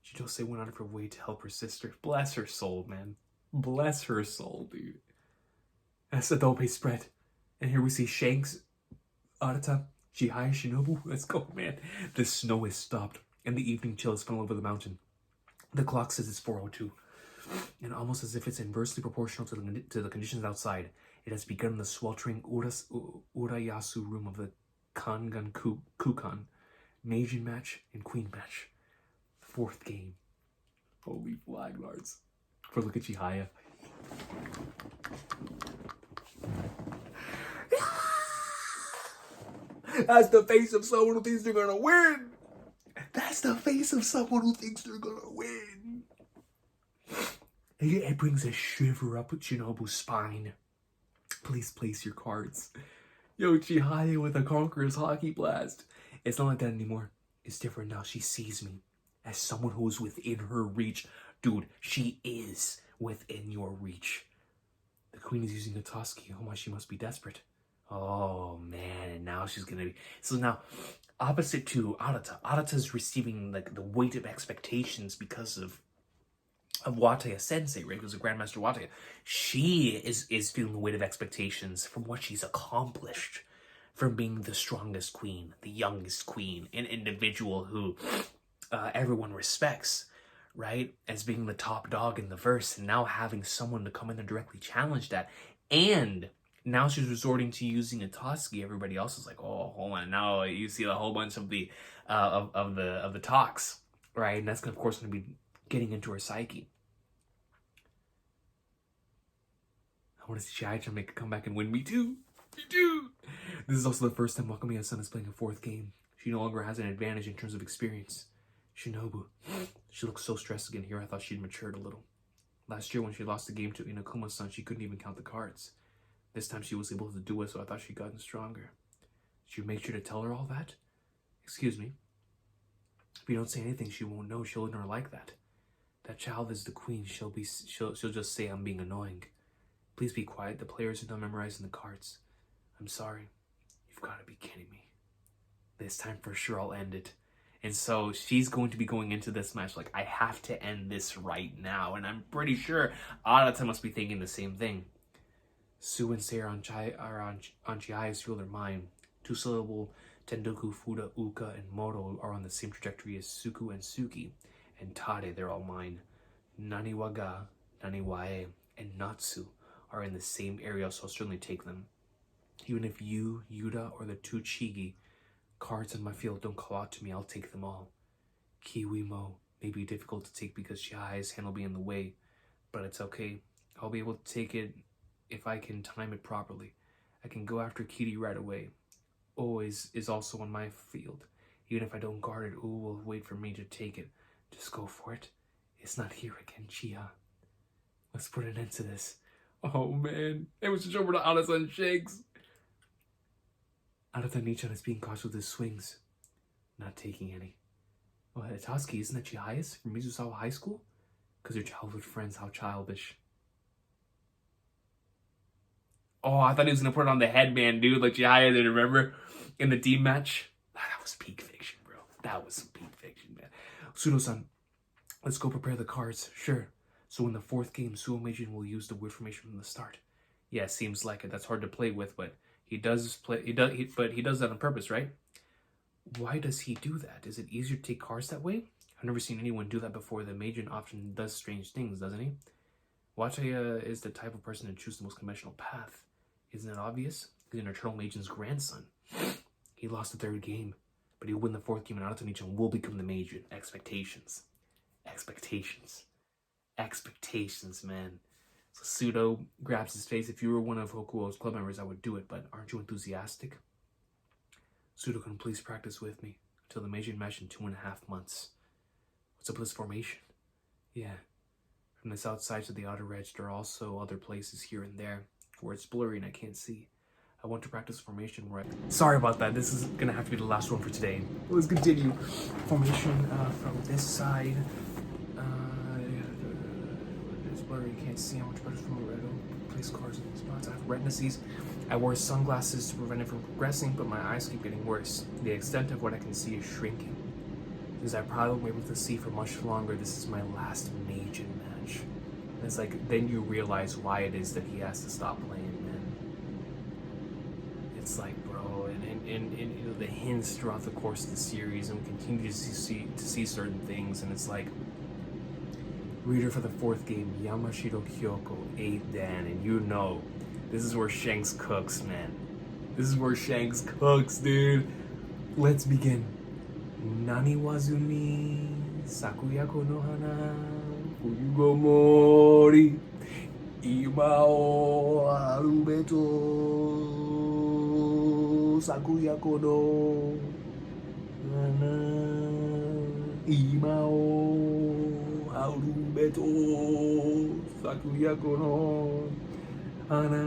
S1: Chitose went out of her way to help her sister. Bless her soul, man. Bless her soul, dude. That's the dope spread. And here we see Shanks, Arata, Chihaya, Shinobu. Let's go, man. The snow has stopped, and the evening chill has fallen over the mountain. The clock says it's 4:02. And almost as if it's inversely proportional to the conditions outside, it has begun the sweltering Urayasu room of the Kangan Kukan. Meijin match and Queen match. 4th game. Holy flag lords. For look at Chihaya. That's the face of someone who thinks they're gonna win. That's the face of someone who thinks they're gonna win. It brings a shiver up Shinobu's spine. Please place your cards. Yo, Chihaya with a Conqueror's Hockey Blast. It's not like that anymore. It's different now. She sees me as someone who is within her reach. Dude, she is within your reach. The queen is using a Totsuki. Oh my, she must be desperate. Oh man, and now she's gonna be... So now, opposite to Arata. Arata's receiving like the weight of expectations because of Wataya Sensei, right? Because of Grandmaster Wataya. She is feeling the weight of expectations from what she's accomplished. From being the strongest queen, the youngest queen, an individual who everyone respects, right? As being the top dog in the verse, and now having someone to come in and directly challenge that, and Now she's resorting to using a Toski. Everybody else is like, oh, hold on. Now you see a whole bunch of the of the talks, right? And that's of course going to be getting into her psyche. I want to see Chihaya make a comeback and win. Me too. Me too. This is also the first time Wakamiya-san is playing a fourth game. She no longer has an advantage in terms of experience. Shinobu. She looks so stressed again here. I thought she'd matured a little. Last year when she lost the game to Inakuma-san, she couldn't even count the cards. This time she was able to do it, so I thought she'd gotten stronger. Did you make sure to tell her all that? Excuse me. If you don't say anything, she won't know. She'll ignore like that. That child is the queen. She'll just say I'm being annoying. Please be quiet. The players are not memorizing the cards. I'm sorry. You've got to be kidding me. This time for sure I'll end it. And so she's going to be going into this match like, I have to end this right now. And I'm pretty sure Arata must be thinking the same thing. Su and Sei are on Chihaya's field or mine. Two-syllable Tendoku, Fuda, Uka, and Moto are on the same trajectory as Suku and Suki. And Tade, they're all mine. Naniwaga, Naniwae, and Natsu are in the same area, so I'll certainly take them. Even if you, Yuda, or the two Chigi cards in my field don't call out to me, I'll take them all. Kiwimo may be difficult to take because Chihaya's hand will be in the way, but it's okay. I'll be able to take it if I can time it properly. I can go after Kiri right away. O is also on my field. Even if I don't guard it, O will wait for me to take it. Just go for it. It's not here again, Chiha. Let's put an end to this. Oh man, it was just over to Arata-san shakes. Arata-nichan is being cautious with his swings. Not taking any. Well, Itaski, isn't that Chihaya's from Mizusawa High School? Because your childhood friends, how childish. Oh, I thought he was going to put it on the headband, dude, like Chihaya did, remember? In the team match. That was peak fiction, bro. That was some peak fiction, man. Suno-san, let's go prepare the cards. Sure. So in the fourth game, Suo Meijin will use the weird formation from the start. Yeah, seems like it. That's hard to play with, but he does that on purpose, right? Why does he do that? Is it easier to take cards that way? I've never seen anyone do that before. The Meijin often does strange things, doesn't he? Wachaya is the type of person to choose the most conventional path. Isn't it obvious? He's an eternal Meijin's grandson. He lost the third game, but he'll win the fourth game and Arata-nichan will become the Meijin. Expectations. Expectations, man. So Pseudo grabs his face. If you were one of Hokuo's club members, I would do it, but aren't you enthusiastic? Pseudo, can please practice with me until the Meijin match in 2.5 months. What's up with this formation? Yeah. From the south side to the outer edge, there are also other places here and there where it's blurry and I can't see. I want to practice formation where Sorry about that. This is going to have to be the last one for today. Let's continue. Formation from this side. It's blurry. You can't see how much better from a red. Place cards in these spots. I have retinitis. I wore sunglasses to prevent it from progressing, but my eyes keep getting worse. The extent of what I can see is shrinking. Because I probably won't be able to see for much longer, this is my last Meijin match. And it's like, then you realize why it is that he has to stop playing, man. It's like, bro, and you know, the hints throughout the course of the series, and we continue to see certain things, and it's like, reader for the fourth game, Yamashiro Kyoko, 8th Dan, and you know, this is where Shanks cooks, man. This is where Shanks cooks, dude. Let's begin. Nani wazuni, sakuyako no hana, fuyugo mori, ima o arubeto, sakuyako no hana, ima o arubeto, sakuyako no hana,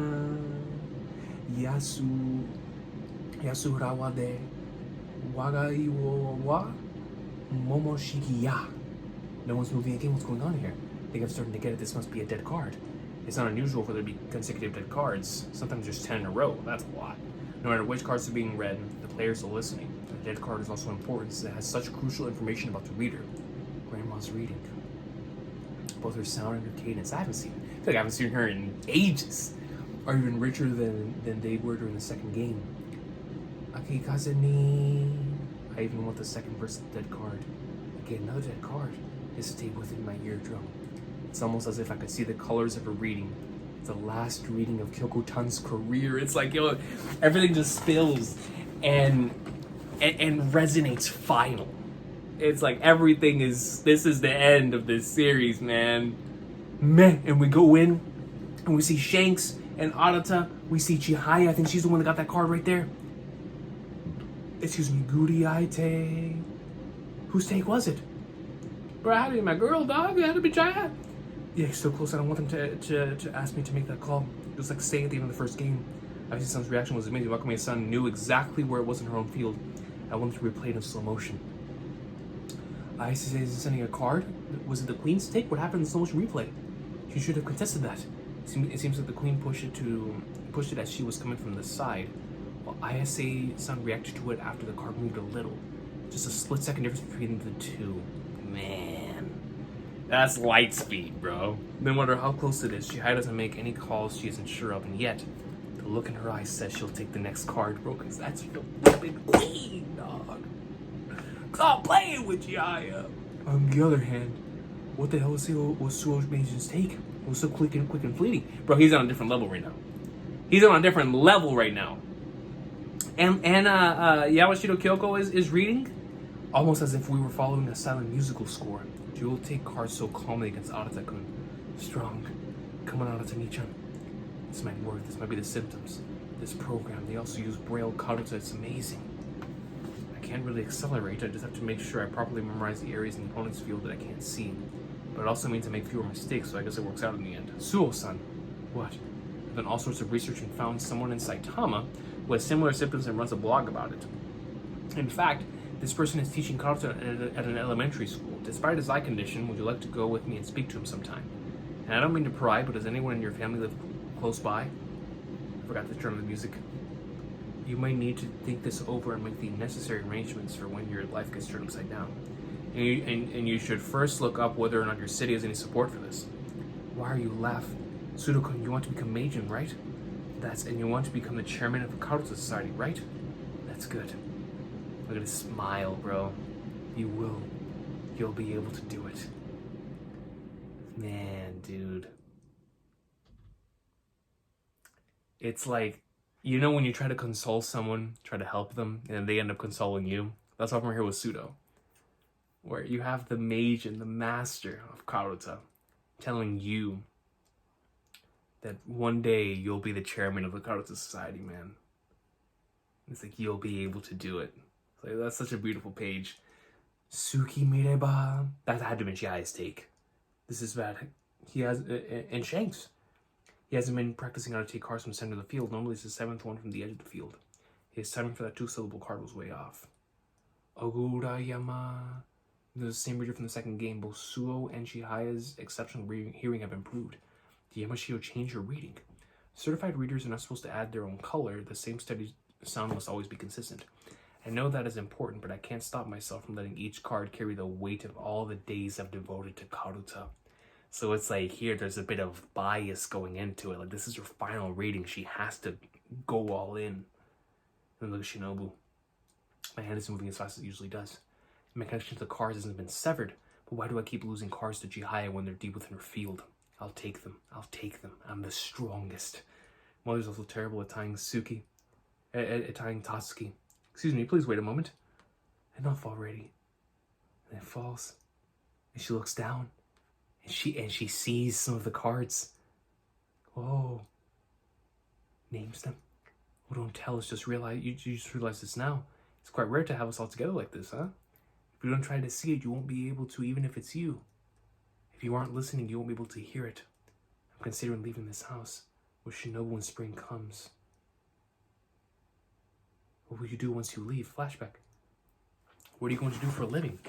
S1: yasurawa de wagai wo wa momoshikiya. No one's moving again. What's going on here? I think I'm starting to get it. This must be a dead card. It's not unusual for there to be consecutive dead cards. Sometimes there's 10 in a row. That's a lot. No matter which cards are being read, the players are listening. A dead card is also important since it has such crucial information about the reader. Grandma's reading. Both her sound and her cadence. I feel like I haven't seen her in ages. Are even richer than they were during the second game. Akikaze ni. I even want the second versus dead card. Again, another dead card. It stayed within my eardrum. It's almost as if I could see the colors of her reading. the last reading of Kyoko-chan's career. It's like, yo, everything just spills and resonates final. It's like everything is, this is the end of this series, man. Meh. And we go in and we see Shanks and Arata. We see Chihaya. I think she's the one that got that card right there. Excuse me, Guriaite. Whose take was it? Bro, I had to be my girl, dog. I had to be Chihaya. Yeah, he's so close. I don't want them to ask me to make that call. It was like saying at the end of the first game. Obviously, Son's reaction was amazing. Wakume's son knew exactly where it was in her own field. I wanted to replay it in slow motion. I see, is sending a card? Was it the Queen's take? What happened in the slow motion replay? She should have contested that. It seems that the Queen pushed it as she was coming from the side, while Ayase-san reacted to it after the card moved a little. Just a split-second difference between the two. Man, that's light speed, bro. No matter how close it is, Chihaya doesn't make any calls she isn't sure of, and yet the look in her eyes says she'll take the next card, bro, because that's the flipping Queen, dog. Stop playing with Chihaya. On the other hand, what the hell was Suo's Mage's take? It was so quick and fleeting. Bro, he's on a different level right now. He's on a different level right now. And Yamashiro Kyoko is reading almost as if we were following a silent musical score. She will take cards so calmly against Arata-kun. Strong. Come on, Arata-ni-chan. This might work. This might be the symptoms. This program, they also use Braille Karuta. It's amazing. I can't really accelerate. I just have to make sure I properly memorize the areas in the opponent's field that I can't see. But it also means I make fewer mistakes, so I guess it works out in the end. Suo-san. What? I've done all sorts of research and found someone in Saitama who has similar symptoms and runs a blog about it. In fact, this person is teaching Karuta at an elementary school. Despite his eye condition, would you like to go with me and speak to him sometime? And I don't mean to pry, but does anyone in your family live close by? I forgot to turn on the music. You might need to think this over and make the necessary arrangements for when your life gets turned upside down. And you should first look up whether or not your city has any support for this. Why are you laughing? Sudo-kun, you want to become Meijin, right? And you want to become the chairman of the Karuta Society, right? That's good. Look at his smile, bro. You will. You'll be able to do it. Man, dude. It's like, you know when you try to console someone, try to help them, and they end up consoling you? That's what I'm here with Sudo. Where you have the mage and the master of Karuta telling you that one day you'll be the chairman of the Karuta Society, man. It's like you'll be able to do it. Like, that's such a beautiful page. Suki Mireba. That had to be Chihaya's take. This is bad. He has, and Shanks. He hasn't been practicing how to take cards from the center of the field. Normally it's the seventh one from the edge of the field. His timing for that two-syllable card was way off. Ogurayama. The same reader from the second game. Both Suo and Chihaya's exceptional hearing have improved. Did Yamashiro change her reading? Certified readers are not supposed to add their own color. The same steady sound must always be consistent. I know that is important, but I can't stop myself from letting each card carry the weight of all the days I've devoted to Karuta. So it's like here, there's a bit of bias going into it. Like, this is her final reading. She has to go all in. And look at Shinobu. My hand isn't moving as fast as it usually does. My connection to the cards hasn't been severed. But why do I keep losing cards to Chihaya when they're deep within her field? I'll take them. I'll take them. I'm the strongest. Mother's also terrible at tying Suki. At tying Tatsuki. Excuse me, please wait a moment. Enough already. And it falls. And she looks down. And she sees some of the cards. Whoa. Names them. Oh, don't tell us, just realize, you just realize this now. It's quite rare to have us all together like this, huh? If you don't try to see it, you won't be able to, even if it's you. If you aren't listening, you won't be able to hear it. I'm considering leaving this house with Shinobu when spring comes. What will you do once you leave? Flashback. What are you going to do for a living?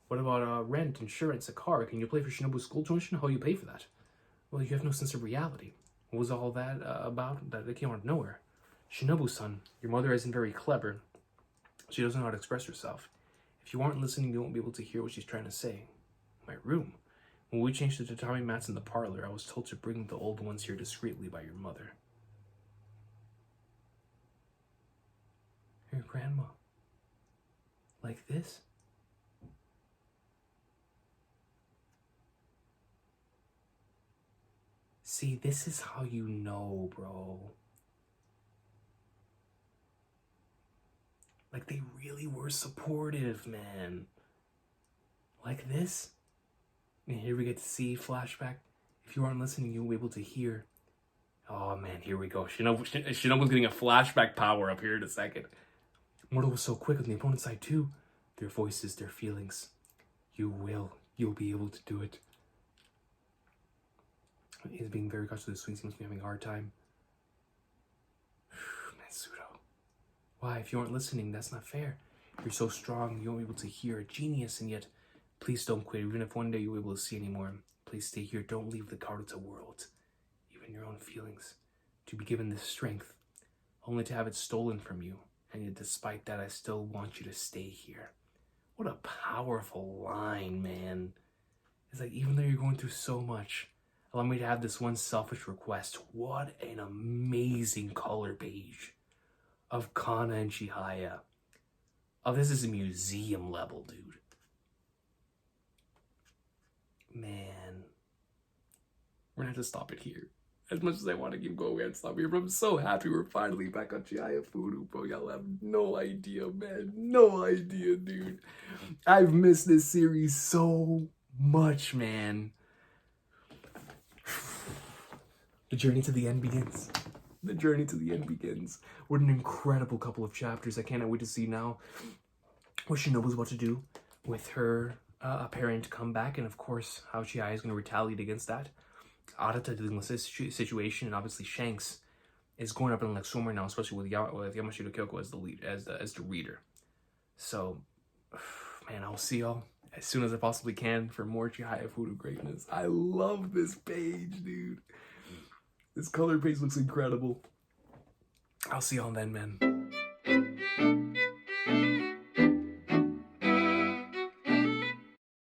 S1: What about rent, insurance, a car? Can you pay for Shinobu's school tuition? How will you pay for that? Well, you have no sense of reality. What was all that about? That came out of nowhere. Shinobu-san, your mother isn't very clever. She doesn't know how to express herself. If you aren't listening, you won't be able to hear what she's trying to say. My room. When we changed the tatami mats in the parlor, I was told to bring the old ones here discreetly by your mother. Your grandma. Like this? See, this is how you know, bro. Like, they really were supportive, man. Like this. And here we get to see flashback. If you aren't listening, you'll be able to hear. Oh, man, here we go. Shinobu's getting a flashback power up here in a second. Mortal was so quick on the opponent's side, too. Their voices, their feelings. You'll be able to do it. He's being very cautious of the swings. He must be having a hard time. Matsudo. Why, if you aren't listening, that's not fair. You're so strong, you won't be able to hear. A genius, and yet, please don't quit. Even if one day you'll be able to see anymore, please stay here. Don't leave the Karuta world. Even your own feelings. To be given this strength, only to have it stolen from you. And yet, despite that, I still want you to stay here. What a powerful line, man. It's like, even though you're going through so much, allow me to have this one selfish request. What an amazing color page of Kana and Chihaya. Oh, this is a museum level, dude. Man. We're gonna have to stop it here. As much as I want to keep going, we have to stop here. But I'm so happy we're finally back on Chihayafuru, bro. Y'all have no idea, man. No idea, dude. I've missed this series so much, man. The journey to the end begins. The journey to the end begins. What an incredible couple of chapters. I cannot wait to see now what Shinobu's about to do with her apparent comeback, and of course how Chihaya is going to retaliate against that. Arata dealing with this situation, and obviously Shanks is going up in like somewhere now, especially with Yamashita Kyoko as the lead, as the reader. So, man, I'll see y'all as soon as I possibly can for more Chihayafuru greatness. I love this page, dude. This color page looks incredible. I'll see y'all then, man.